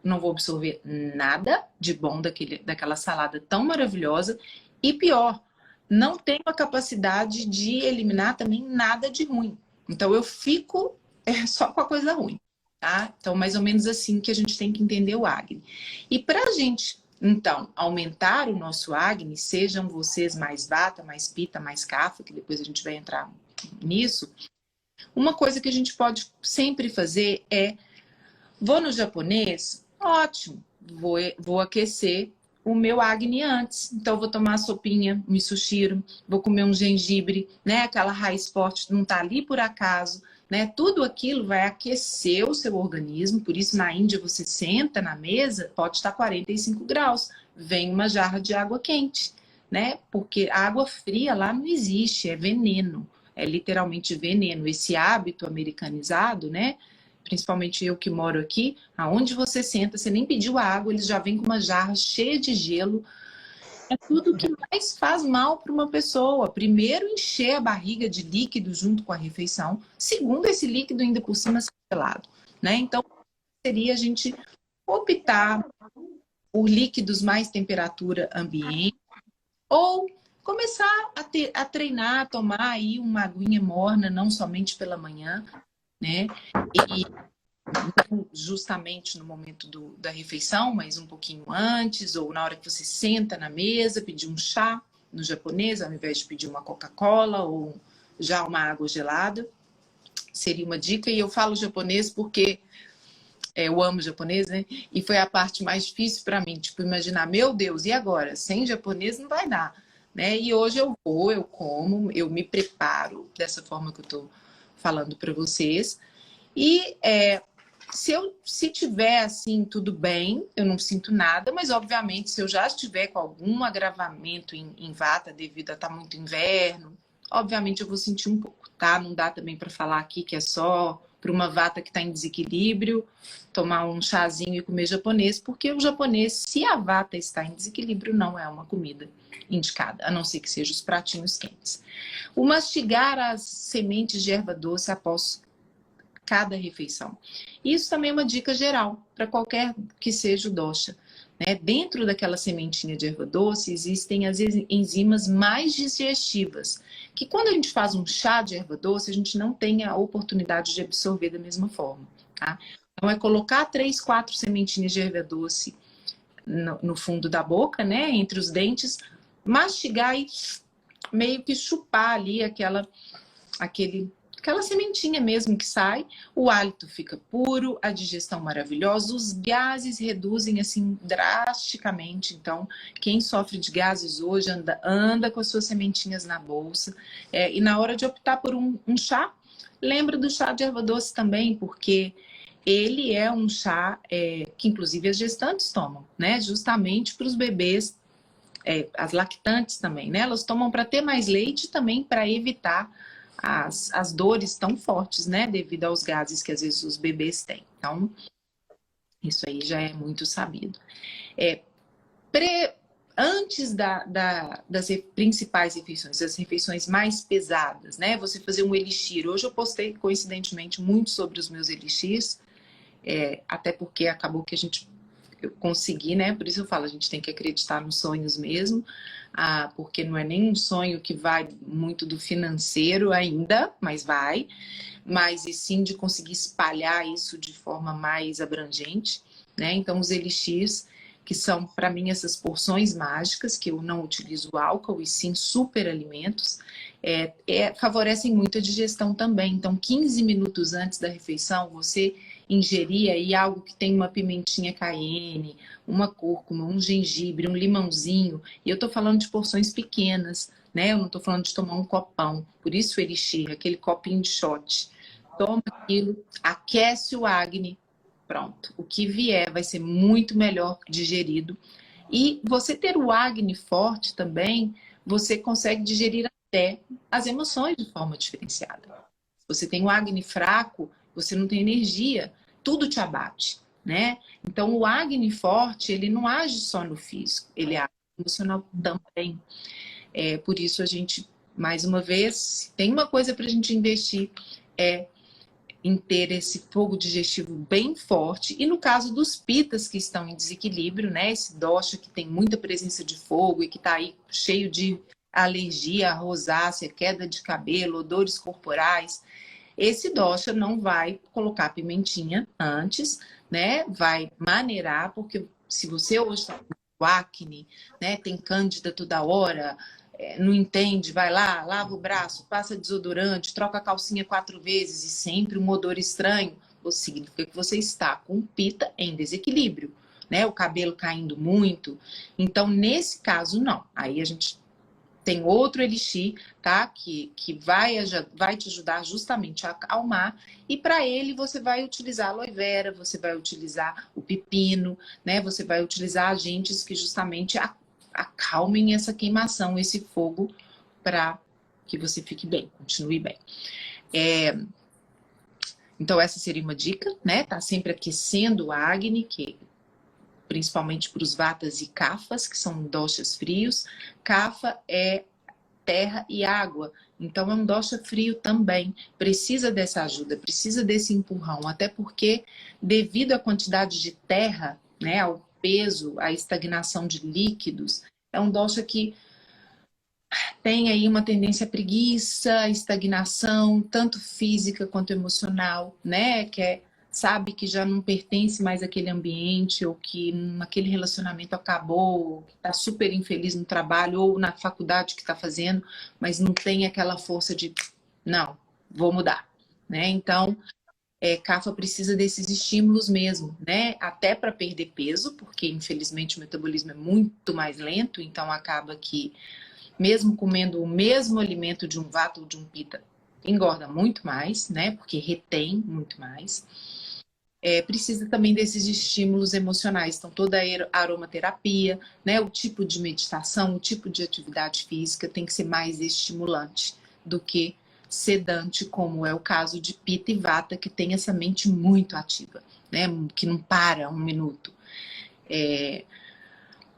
Não vou absorver nada de bom daquela salada tão maravilhosa. E pior, não tenho a capacidade de eliminar também nada de ruim. Então eu fico só com a coisa ruim, tá? Então mais ou menos assim que a gente tem que entender o acne. E para a gente, então, aumentar o nosso acne, sejam vocês mais vata, mais pita, mais kapha, que depois a gente vai entrar nisso, uma coisa que a gente pode sempre fazer é: vou no japonês? Ótimo, vou aquecer o meu acne antes. Então, vou tomar a sopinha, um misoshiro, vou comer um gengibre, né? Aquela raiz forte não tá ali por acaso, né? Tudo aquilo vai aquecer o seu organismo. Por isso, na Índia, você senta na mesa, pode estar 45 graus. Vem uma jarra de água quente, né? Porque a água fria lá não existe, é veneno. É literalmente veneno. Esse hábito americanizado, né? Principalmente eu que moro aqui, aonde você senta, você nem pediu a água, eles já vêm com uma jarra cheia de gelo. É tudo que mais faz mal para uma pessoa. Primeiro, encher a barriga de líquido junto com a refeição. Segundo, esse líquido ainda por cima ser gelado, né? Então, seria a gente optar por líquidos mais temperatura ambiente ou começar a treinar, a tomar aí uma aguinha morna, não somente pela manhã, né? E não justamente no momento da refeição, mas um pouquinho antes, ou na hora que você senta na mesa, pedir um chá no japonês, ao invés de pedir uma Coca-Cola ou já uma água gelada, seria uma dica. E eu falo japonês porque eu amo japonês, né? E foi a parte mais difícil para mim, tipo, imaginar, meu Deus, e agora? Sem japonês não vai dar, né? E hoje eu como, eu me preparo dessa forma que eu tô falando para vocês. E se tiver assim, tudo bem, eu não sinto nada, mas obviamente se eu já estiver com algum agravamento em vata devido a estar muito inverno, obviamente eu vou sentir um pouco, tá? Não dá também para falar aqui que é só para uma vata que está em desequilíbrio, tomar um chazinho e comer japonês, porque o japonês, se a vata está em desequilíbrio, não é uma comida indicada, a não ser que sejam os pratinhos quentes. O mastigar as sementes de erva doce após cada refeição. Isso também é uma dica geral para qualquer que seja o dosha, né? Dentro daquela sementinha de erva doce existem as enzimas mais digestivas, que quando a gente faz um chá de erva doce, a gente não tem a oportunidade de absorver da mesma forma, tá? Então é colocar 3, 4 sementinhas de erva doce no fundo da boca, né? Entre os dentes, mastigar e meio que chupar ali aquela sementinha mesmo que sai, o hálito fica puro, a digestão maravilhosa, os gases reduzem assim drasticamente. Então, quem sofre de gases hoje anda com as suas sementinhas na bolsa. E na hora de optar por um chá, lembra do chá de erva doce também, porque ele é um chá que inclusive as gestantes tomam, né? Justamente para os bebês, as lactantes também, né? Elas tomam para ter mais leite, também para evitar as dores tão fortes, né? Devido aos gases que às vezes os bebês têm. Então, isso aí já é muito sabido. Antes das principais refeições, as refeições mais pesadas, né? Você fazer um elixir. Hoje eu postei, coincidentemente, muito sobre os meus elixirs, até porque acabou que eu consegui, né? Por isso eu falo, a gente tem que acreditar nos sonhos mesmo, porque não é nem um sonho que vai muito do financeiro ainda, mas e sim de conseguir espalhar isso de forma mais abrangente, né? Então os elixirs, que são para mim essas porções mágicas, que eu não utilizo álcool e sim superalimentos, favorecem muito a digestão também. Então 15 minutos antes da refeição, você ingerir aí algo que tem uma pimentinha cayenne, uma cúrcuma, um gengibre, um limãozinho, e eu tô falando de porções pequenas, né? Eu não tô falando de tomar um copão, por isso o elixir, aquele copinho de shot. Toma aquilo, aquece o acne, pronto. O que vier vai ser muito melhor digerido. E você ter o acne forte também, você consegue digerir até as emoções de forma diferenciada. Se você tem o acne fraco, você não tem energia. tudo te abate, né? Então, o Agni forte, ele não age só no físico, ele age no emocional também. Por isso, a gente, mais uma vez, se tem uma coisa para a gente investir, é em ter esse fogo digestivo bem forte. E no caso dos pitas que estão em desequilíbrio, né? Esse dosha que tem muita presença de fogo e que está aí cheio de alergia, rosácea, queda de cabelo, odores corporais, esse dosha não vai colocar pimentinha antes, né? Vai maneirar, porque se você hoje está com acne, né? Tem cândida toda hora, não entende, vai lá, lava o braço, passa desodorante, troca a calcinha 4 vezes e sempre um odor estranho, significa que você está com pita em desequilíbrio, né? O cabelo caindo muito. Então, nesse caso, não. Aí a gente tem outro elixir, tá? Que vai te ajudar justamente a acalmar. E para ele você vai utilizar a aloe vera, você vai utilizar o pepino, né? Você vai utilizar agentes que justamente acalmem essa queimação, esse fogo, para que você fique bem, continue bem. Então essa seria uma dica, né? Tá sempre aquecendo o Agni, que principalmente para os vatas e kafas, que são doshas frios. Kapha é terra e água, então é um dosha frio também. Precisa dessa ajuda, precisa desse empurrão, até porque devido à quantidade de terra, né, ao peso, à estagnação de líquidos, é um dosha que tem aí uma tendência à preguiça, estagnação, tanto física quanto emocional, né, sabe que já não pertence mais àquele ambiente, ou que aquele relacionamento acabou, ou que está super infeliz no trabalho, ou na faculdade que está fazendo, mas não tem aquela força de, não, vou mudar, né? Então, Kapha precisa desses estímulos mesmo, né? Até para perder peso, porque infelizmente o metabolismo é muito mais lento, então acaba que, mesmo comendo o mesmo alimento de um vata ou de um pita, engorda muito mais, né? Porque retém muito mais. Precisa também desses estímulos emocionais. Então, toda a aromaterapia, né, o tipo de meditação, o tipo de atividade física tem que ser mais estimulante do que sedante, como é o caso de Pitta e Vata, que tem essa mente muito ativa, né, que não para um minuto.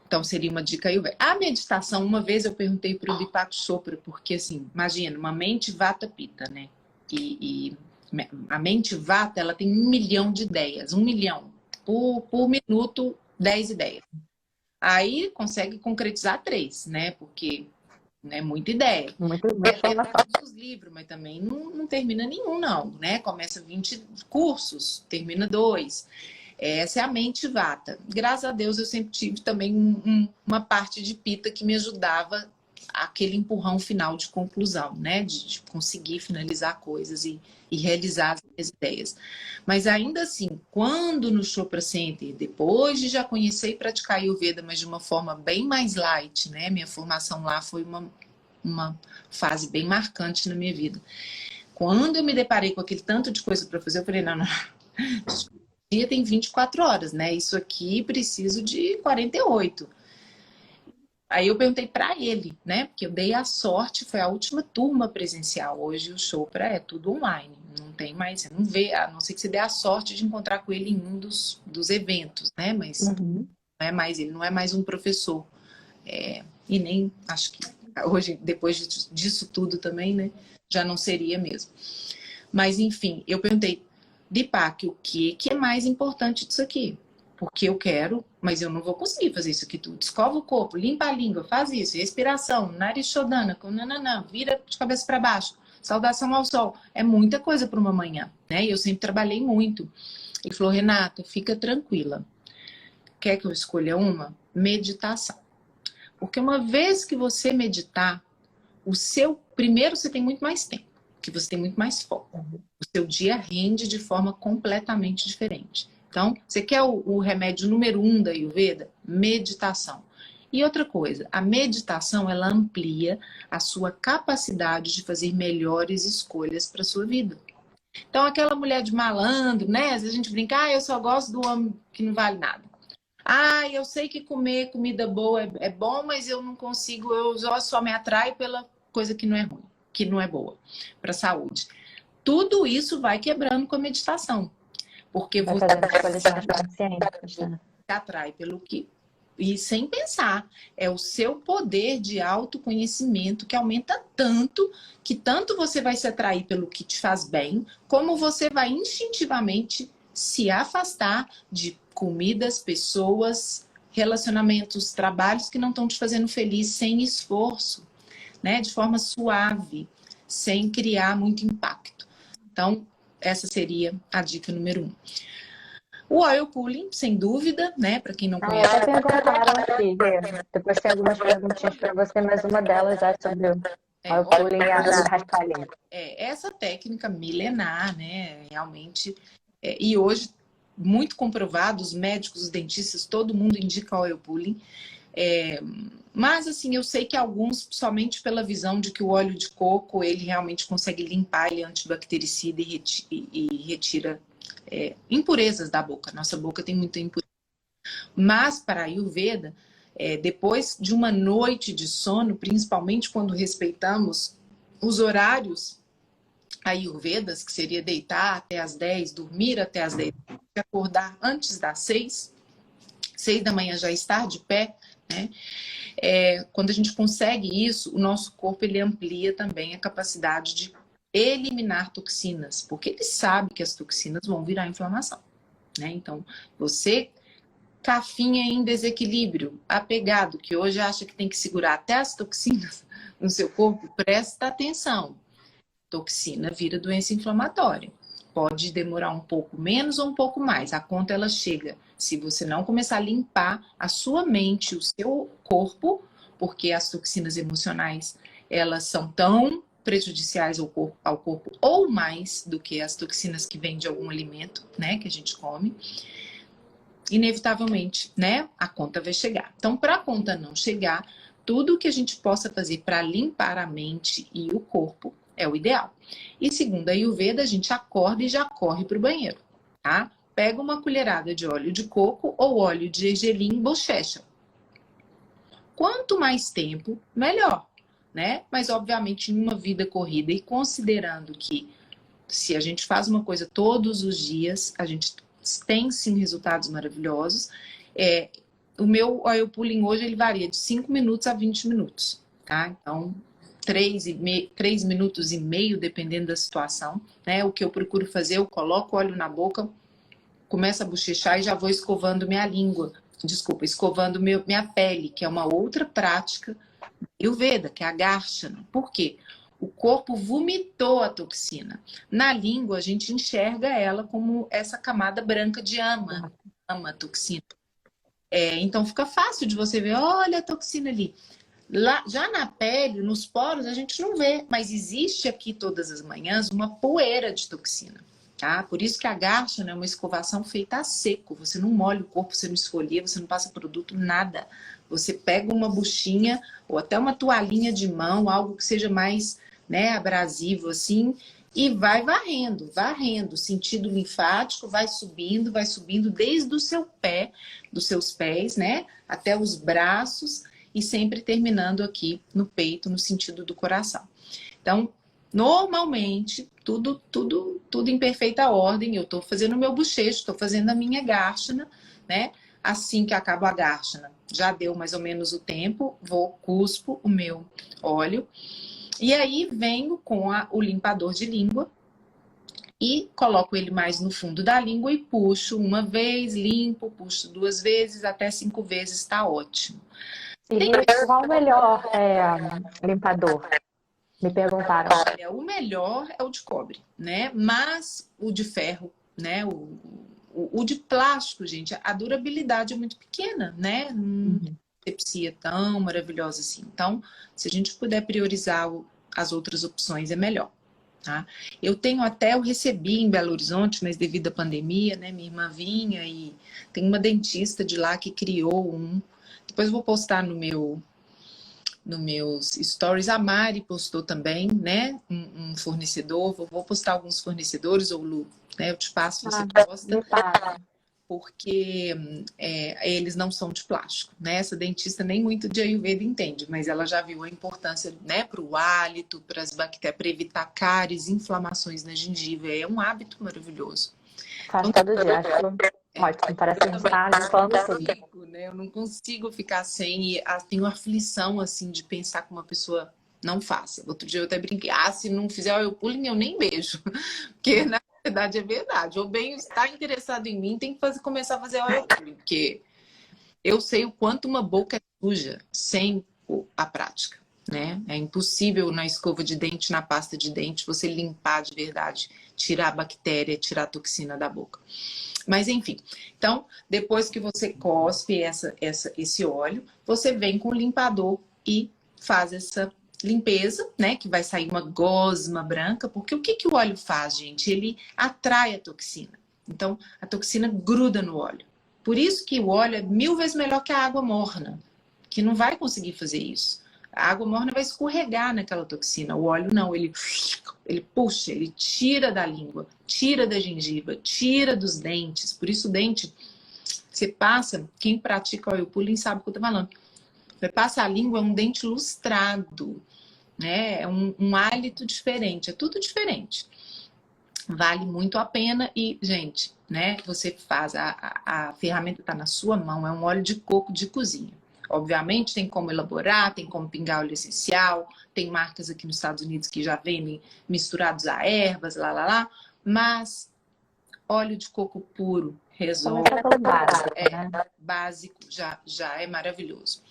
Então, seria uma dica aí. A meditação, uma vez eu perguntei para o Deepak Chopra, porque assim, imagina, uma mente Vata Pitta, né, a mente vata, ela tem 1 milhão de ideias, 1 milhão. Por minuto, 10 ideias. Aí consegue concretizar 3, né? Porque é muita ideia. Muita informação. Muitos livros, mas também não termina nenhum, não, né? Começa 20 cursos, termina 2. Essa é a mente vata. Graças a Deus eu sempre tive também uma parte de pita que me ajudava, aquele empurrão final de conclusão, né? De conseguir finalizar coisas e realizar as minhas ideias. Mas ainda assim, quando no Chopra Center, depois de já conhecer e praticar Ayurveda, mas de uma forma bem mais light, né? Minha formação lá foi uma fase bem marcante na minha vida. Quando eu me deparei com aquele tanto de coisa para fazer, eu falei, não. O dia tem 24 horas, né? Isso aqui preciso de 48. Aí eu perguntei para ele, né? Porque eu dei a sorte, foi a última turma presencial. Hoje o Chopra é tudo online, não tem mais, você não vê, a não ser que você dê a sorte de encontrar com ele em um dos eventos, né? Mas não é mais, ele não é mais um professor. E nem, acho que hoje, depois disso tudo também, né? Já não seria mesmo. Mas enfim, eu perguntei, Deepak, o que é mais importante disso aqui? Porque eu quero, mas eu não vou conseguir fazer isso aqui tudo. Escova o corpo, limpa a língua, faz isso, respiração, nariz shodana, vira de cabeça para baixo, saudação ao sol. É muita coisa para uma manhã, né? E eu sempre trabalhei muito. Ele falou, Renata, fica tranquila. Quer que eu escolha uma? Meditação. Porque uma vez que você meditar, primeiro você tem muito mais tempo, que você tem muito mais foco. O seu dia rende de forma completamente diferente. Então, você quer o remédio número 1 da Ayurveda? Meditação. E outra coisa, a meditação, ela amplia a sua capacidade de fazer melhores escolhas para a sua vida. Então, aquela mulher de malandro, né? Às vezes a gente brinca, eu só gosto do homem que não vale nada. Eu sei que comer comida boa é bom, mas eu não consigo, eu só me atraio pela coisa que não é ruim, que não é boa para a saúde. Tudo isso vai quebrando com a meditação. Porque Vai você fazendo escolhas mais conscientes, né? atrai pelo que... E sem pensar, é o seu poder de autoconhecimento que aumenta tanto, que tanto você vai se atrair pelo que te faz bem, como você vai instintivamente se afastar de comidas, pessoas, relacionamentos, trabalhos que não estão te fazendo feliz sem esforço, né? De forma suave, sem criar muito impacto. Então, essa seria a dica número 1. O oil pulling, sem dúvida, né? Para quem não conhece. Até perguntaram aqui, Rê. Depois tem algumas perguntinhas para você, mas uma delas é sobre o oil pulling e a raspalhinha. Essa técnica milenar, né? Realmente. E hoje, muito comprovado, os médicos, os dentistas, todo mundo indica oil pulling. Mas, assim, eu sei que alguns, somente pela visão de que o óleo de coco, ele realmente consegue limpar, ele é antibactericida e retira impurezas da boca. Nossa boca tem muita impureza. Mas, para a Ayurveda, depois de uma noite de sono, principalmente quando respeitamos os horários Ayurvedas, que seria deitar até as 10, dormir até as 10, acordar antes das 6 da manhã já estar de pé, né? Quando a gente consegue isso, o nosso corpo ele amplia também a capacidade de eliminar toxinas, porque ele sabe que as toxinas vão virar inflamação, né? Então, você, cafinha em desequilíbrio, apegado, que hoje acha que tem que segurar até as toxinas no seu corpo, presta atenção. Toxina vira doença inflamatória. Pode demorar um pouco menos ou um pouco mais. A conta ela chega se você não começar a limpar a sua mente, o seu corpo, porque as toxinas emocionais, elas são tão prejudiciais ao corpo ou mais do que as toxinas que vêm de algum alimento, né, que a gente come. Inevitavelmente, né, a conta vai chegar. Então, para a conta não chegar, tudo que a gente possa fazer para limpar a mente e o corpo é o ideal. E segundo a Ayurveda, a gente acorda e já corre para o banheiro, tá? Pega uma colherada de óleo de coco ou óleo de gergelim e bochecha. Quanto mais tempo, melhor, né? Mas, obviamente, em uma vida corrida e considerando que se a gente faz uma coisa todos os dias, a gente tem, sim, resultados maravilhosos. O meu oil pulling hoje, ele varia de 5 minutos a 20 minutos, tá? Então, 3 minutos e meio, dependendo da situação, né? O que eu procuro fazer, eu coloco o óleo na boca, começo a bochechar e já vou escovando minha língua. Escovando minha pele, que é uma outra prática Ayurveda, que é a Garshana. Por quê? O corpo vomitou a toxina. Na língua, a gente enxerga ela como essa camada branca de ama toxina. Então, fica fácil de você ver, olha a toxina ali. Lá, já na pele, nos poros, a gente não vê, mas existe aqui todas as manhãs uma poeira de toxina. Tá? Por isso que a Garshana é uma escovação feita a seco. Você não molha o corpo, você não esfolia, você não passa produto, nada. Você pega uma buchinha ou até uma toalhinha de mão, algo que seja mais, né, abrasivo assim, e vai varrendo. O sentido linfático vai subindo desde o seu pé, dos seus pés, né, até os braços e sempre terminando aqui no peito, no sentido do coração. Então, normalmente, tudo em perfeita ordem. Eu estou fazendo o meu bochecho, estou fazendo a minha Garshana, né? Assim que acaba a Garshana, já deu mais ou menos o tempo, cuspo o meu óleo. E aí venho com o limpador de língua e coloco ele mais no fundo da língua e puxo uma vez, limpo, puxo 2 vezes, até 5 vezes, tá ótimo. E qual o melhor limpador? Me perguntaram. O melhor é o de cobre, né? Mas o de ferro, né? O de plástico, gente, a durabilidade é muito pequena, né? Não tem asepsia tão maravilhosa assim. Então, se a gente puder priorizar as outras opções, é melhor, tá? Eu recebi em Belo Horizonte, mas devido à pandemia, né? Minha irmã vinha e tem uma dentista de lá que criou um. Depois eu vou postar nos meus stories. A Mari postou também, né? Um fornecedor. Vou postar alguns fornecedores, ou Lu, né? Eu te passo, você posta. Porque eles não são de plástico, né? Essa dentista nem muito de Ayurveda entende, mas ela já viu a importância, né? Para o hálito, para as bactérias, para evitar cáries, inflamações na gengiva. É um hábito maravilhoso. Faz todo dia, acho ótimo. Parece que a gente tá limpando tudo. consigo, né? Eu não consigo ficar sem. E tenho aflição, assim, de pensar que uma pessoa não faça. Outro dia eu até brinquei, se não fizer oil pulling, eu nem beijo. Porque, na verdade, é verdade. Ou bem, está interessado em mim, tem que começar a fazer oil pulling. Porque eu sei o quanto uma boca é suja sem a prática, né? É impossível na escova de dente, na pasta de dente, você limpar de verdade, tirar a bactéria, tirar a toxina da boca. Mas enfim, então, depois que você cospe esse óleo, você vem com o limpador e faz essa limpeza, né? Que vai sair uma gosma branca, porque o que o óleo faz, gente? Ele atrai a toxina. Então, a toxina gruda no óleo. Por isso que o óleo é 1000 vezes melhor que a água morna, que não vai conseguir fazer isso. A água morna vai escorregar naquela toxina. O óleo não, ele puxa, ele tira da língua, tira da gengiva, tira dos dentes. Por isso o dente, você passa, quem pratica oil pulling sabe o que eu tô falando. Você passa a língua, é um dente lustrado, né? É um hálito diferente, é tudo diferente. Vale muito a pena e, gente, né? Você faz, a ferramenta tá na sua mão, é um óleo de coco de cozinha. Obviamente tem como elaborar, tem como pingar óleo essencial, tem marcas aqui nos Estados Unidos que já vendem misturados a ervas, mas óleo de coco puro resolve. Começa pelo básico, né? Básico já é maravilhoso.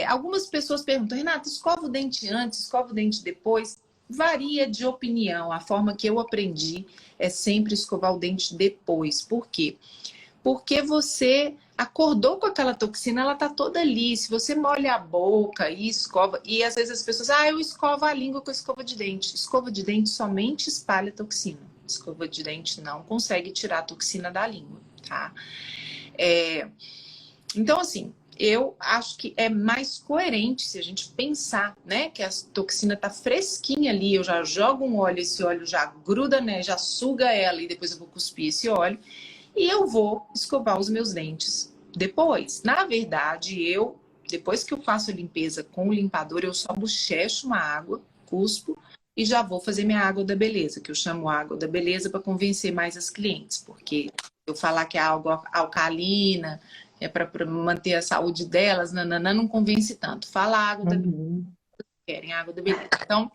Algumas pessoas perguntam, Renata, escova o dente antes, escova o dente depois? Varia de opinião. A forma que eu aprendi é sempre escovar o dente depois. Por quê? Porque você acordou com aquela toxina, ela tá toda ali. Se você molha a boca e escova... E às vezes as pessoas, eu escovo a língua com escova de dente. Escova de dente somente espalha toxina. Escova de dente não consegue tirar a toxina da língua, tá? Então, assim, eu acho que é mais coerente se a gente pensar, né, que a toxina tá fresquinha ali, eu já jogo um óleo, esse óleo já gruda, né, já suga ela e depois eu vou cuspir esse óleo e eu vou escovar os meus dentes depois. Na verdade, depois que eu faço a limpeza com o limpador, eu só bochecho uma água, cuspo e já vou fazer minha água da beleza, que eu chamo água da beleza para convencer mais as clientes, porque eu falar que é água alcalina, é para manter a saúde delas, não convence tanto. Fala água da beleza, querem água da beleza. Então,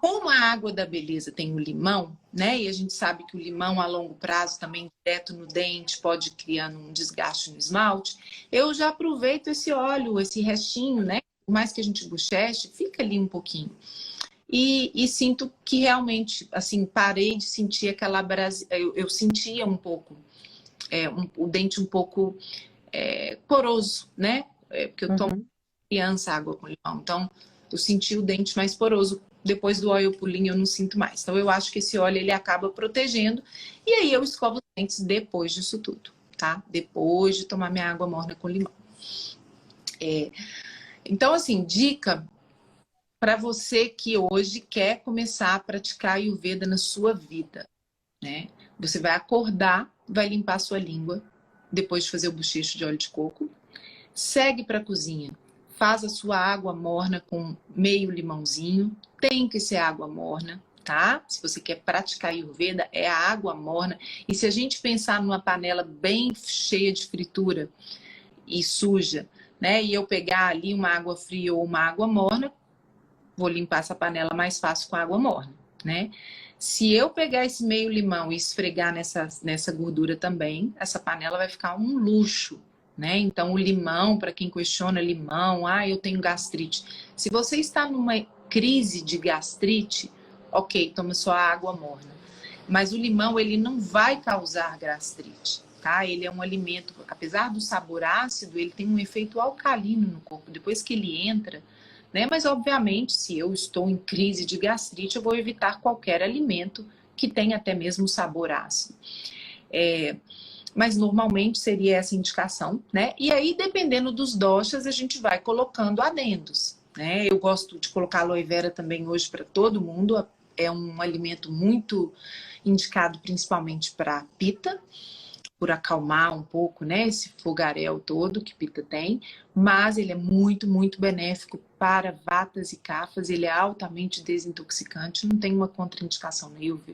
como a água da beleza tem o limão, né? E a gente sabe que o limão a longo prazo também direto no dente pode criar um desgaste no esmalte. Eu já aproveito esse óleo, esse restinho, né? Por mais que a gente bocheche, fica ali um pouquinho. E sinto que realmente, assim, parei de sentir aquela eu sentia um pouco o dente um pouco poroso, né? Porque eu tomo criança água com limão. Então, eu senti o dente mais poroso. Depois do oil pulling, eu não sinto mais. Então, eu acho que esse óleo, ele acaba protegendo. E aí, eu escovo os dentes depois disso tudo, tá? Depois de tomar minha água morna com limão. Então, assim, dica para você que hoje quer começar a praticar Ayurveda na sua vida, né? Você vai acordar, vai limpar a sua língua, depois de fazer o bochecho de óleo de coco, segue para a cozinha, faz a sua água morna com meio limãozinho, tem que ser água morna, tá? Se você quer praticar Ayurveda, é a água morna. E se a gente pensar numa panela bem cheia de fritura e suja, né? E eu pegar ali uma água fria ou uma água morna, vou limpar essa panela mais fácil com água morna, né? Se eu pegar esse meio limão e esfregar nessa gordura também, essa panela vai ficar um luxo, né? Então, o limão, para quem questiona limão, eu tenho gastrite. Se você está numa crise de gastrite, ok, toma sua água morna. Mas o limão, ele não vai causar gastrite, tá? Ele é um alimento, apesar do sabor ácido, ele tem um efeito alcalino no corpo. Depois que ele entra, né? Mas, obviamente, se eu estou em crise de gastrite, eu vou evitar qualquer alimento que tenha até mesmo sabor ácido. Mas, normalmente, seria essa indicação, né? E aí, dependendo dos doshas, a gente vai colocando adendos, né? Eu gosto de colocar aloe vera também hoje para todo mundo. É um alimento muito indicado, principalmente para pita, por acalmar um pouco, né, esse fogaréu todo que pita tem, mas ele é muito, muito benéfico para vatas e cafas, ele é altamente desintoxicante, não tem uma contraindicação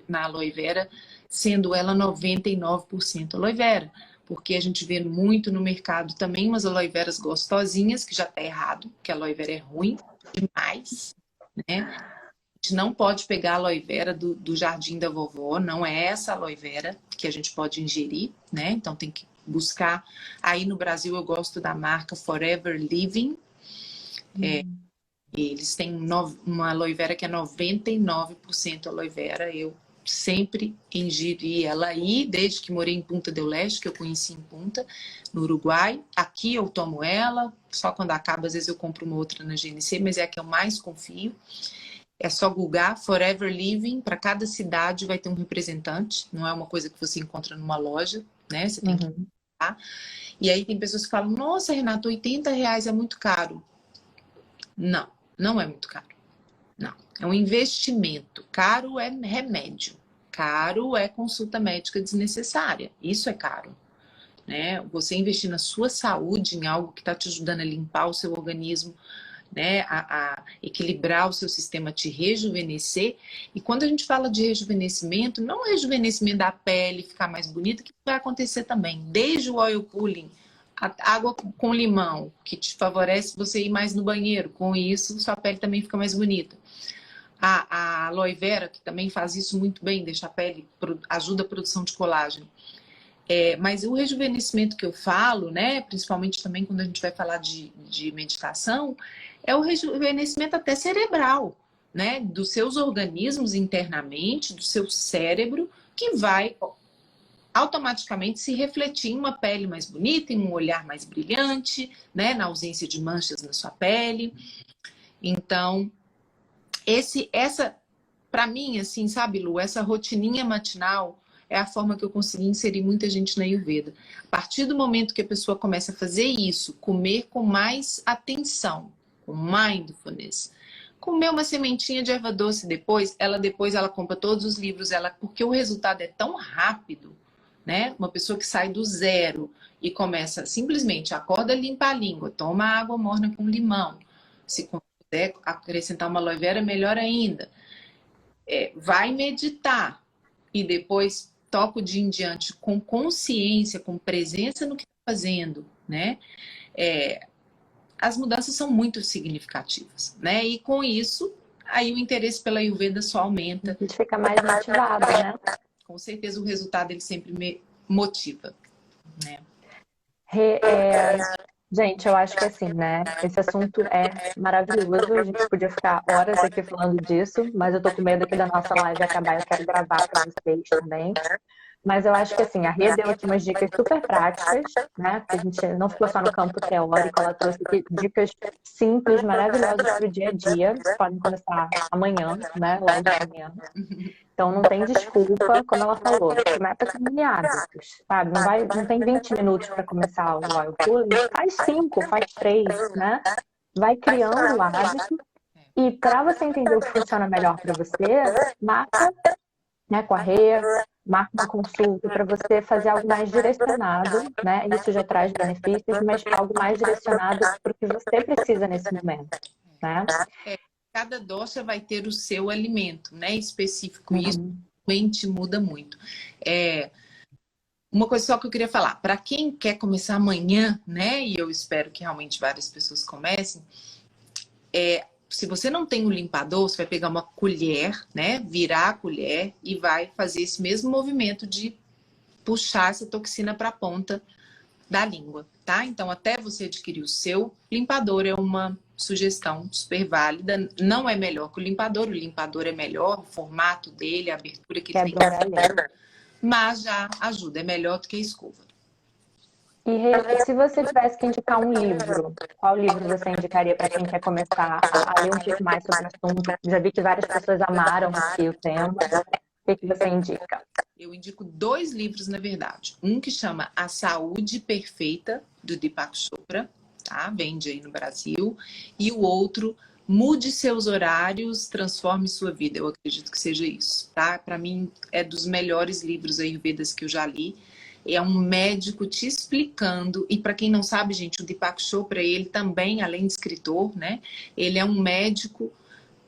na aloe vera, sendo ela 99% aloe vera, porque a gente vê muito no mercado também umas aloe veras gostosinhas, que já tá errado, que a aloe vera é ruim demais, né? A gente não pode pegar a aloe vera do jardim da vovó, não é essa aloe vera que a gente pode ingerir, né? Então tem que buscar. Aí no Brasil eu gosto da marca Forever Living. Eles têm uma aloe vera que é 99% aloe vera. Eu sempre ingeri ela aí, desde que morei em Punta del Este, que eu conheci em Punta, no Uruguai. Aqui eu tomo ela, só quando acaba, às vezes eu compro uma outra na GNC, mas é a que eu mais confio. É só googar Forever Living, para cada cidade vai ter um representante, não é uma coisa que você encontra numa loja, né? Você tem que comprar. E aí tem pessoas que falam, nossa, Renata, R$ 80 é muito caro. Não, não é muito caro. Não, é um investimento. Caro é remédio. Caro é consulta médica desnecessária. Isso é caro, né? Você investir na sua saúde, em algo que está te ajudando a limpar o seu organismo, né, a equilibrar o seu sistema, te rejuvenescer. E quando a gente fala de rejuvenescimento, não é rejuvenescimento da pele, ficar mais bonita, que vai acontecer também. Desde o oil pulling, a água com limão, que te favorece você ir mais no banheiro. Com isso, sua pele também fica mais bonita. A aloe vera, que também faz isso muito bem, deixa a pele, ajuda a produção de colágeno. Mas o rejuvenescimento que eu falo, né, principalmente também quando a gente vai falar de meditação, é o rejuvenescimento até cerebral, né, dos seus organismos internamente, do seu cérebro, que vai automaticamente se refletir em uma pele mais bonita, em um olhar mais brilhante, né, na ausência de manchas na sua pele. Então, para mim, assim, sabe, Lu, essa rotininha matinal é a forma que eu consegui inserir muita gente na Ayurveda. A partir do momento que a pessoa começa a fazer isso, comer com mais atenção, com mindfulness, comer uma sementinha de erva doce depois ela compra todos os livros, porque o resultado é tão rápido, né? Uma pessoa que sai do zero e começa simplesmente, acorda, limpa a língua, toma água morna com limão, se puder acrescentar uma aloe vera, melhor ainda. Vai meditar e depois toca o dia em diante com consciência, com presença no que está fazendo, né? As mudanças são muito significativas, né? E com isso, aí o interesse pela Ayurveda só aumenta. A gente fica mais motivado, né? Com certeza o resultado ele sempre me motiva, né? Gente, eu acho que assim, né? Esse assunto é maravilhoso. A gente podia ficar horas aqui falando disso, mas eu tô com medo aqui da nossa live acabar. Eu quero gravar para vocês também. Mas eu acho que assim, a Rê deu aqui umas dicas super práticas, né? Porque a gente não ficou só no campo teórico, ela trouxe aqui dicas simples, maravilhosas para o dia a dia. Podem começar amanhã, né? Logo de manhã. Então não tem desculpa, como ela falou, começa com mini hábitos, sabe? Não tem 20 minutos para começar o oil pulling, faz 5, faz 3, né? Vai criando o hábito e para você entender o que funciona melhor para você, marca, né, com a Rê, marca uma consulta para você fazer algo mais direcionado, né? Isso já traz benefícios, mas algo mais direcionado para o que você precisa nesse momento, né? Cada dosha vai ter o seu alimento, né, específico. Isso realmente muda muito. Uma coisa só que eu queria falar, para quem quer começar amanhã, né, e eu espero que realmente várias pessoas comecem, se você não tem um limpador, você vai pegar uma colher, né, virar a colher e vai fazer esse mesmo movimento de puxar essa toxina para a ponta da língua, tá? Então, até você adquirir o seu limpador, é uma sugestão super válida. Não é melhor que o limpador é melhor, o formato dele, a abertura que ele tem, mas já ajuda, é melhor do que a escova. E se você tivesse que indicar um livro, qual livro você indicaria para quem quer começar a ler um pouco mais sobre o assunto? Já vi que várias pessoas amaram aqui o tema. O que você indica? Eu indico 2 livros, na verdade. Um que chama A Saúde Perfeita, do Deepak Chopra, tá? Vende aí no Brasil. E o outro, Mude Seus Horários, Transforme Sua Vida. Eu acredito que seja isso, tá? Para mim, é dos melhores livros Ayurvedas que eu já li. É um médico te explicando. E para quem não sabe, gente, o Deepak Chopra, ele também, além de escritor, né? Ele é um médico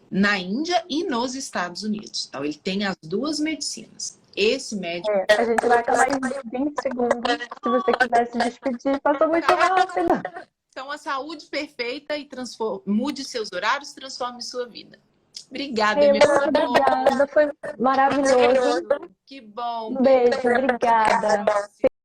na Índia e nos Estados Unidos. Então, ele tem as duas medicinas. Esse médico... A gente vai acabar em 20 segundos. Se você quiser se despedir, passou muito rápido. Então, a saúde perfeita e mude seus horários, transforme sua vida. Obrigada, meu Muito amor. obrigada, foi maravilhoso. Que bom. Um beijo, obrigada.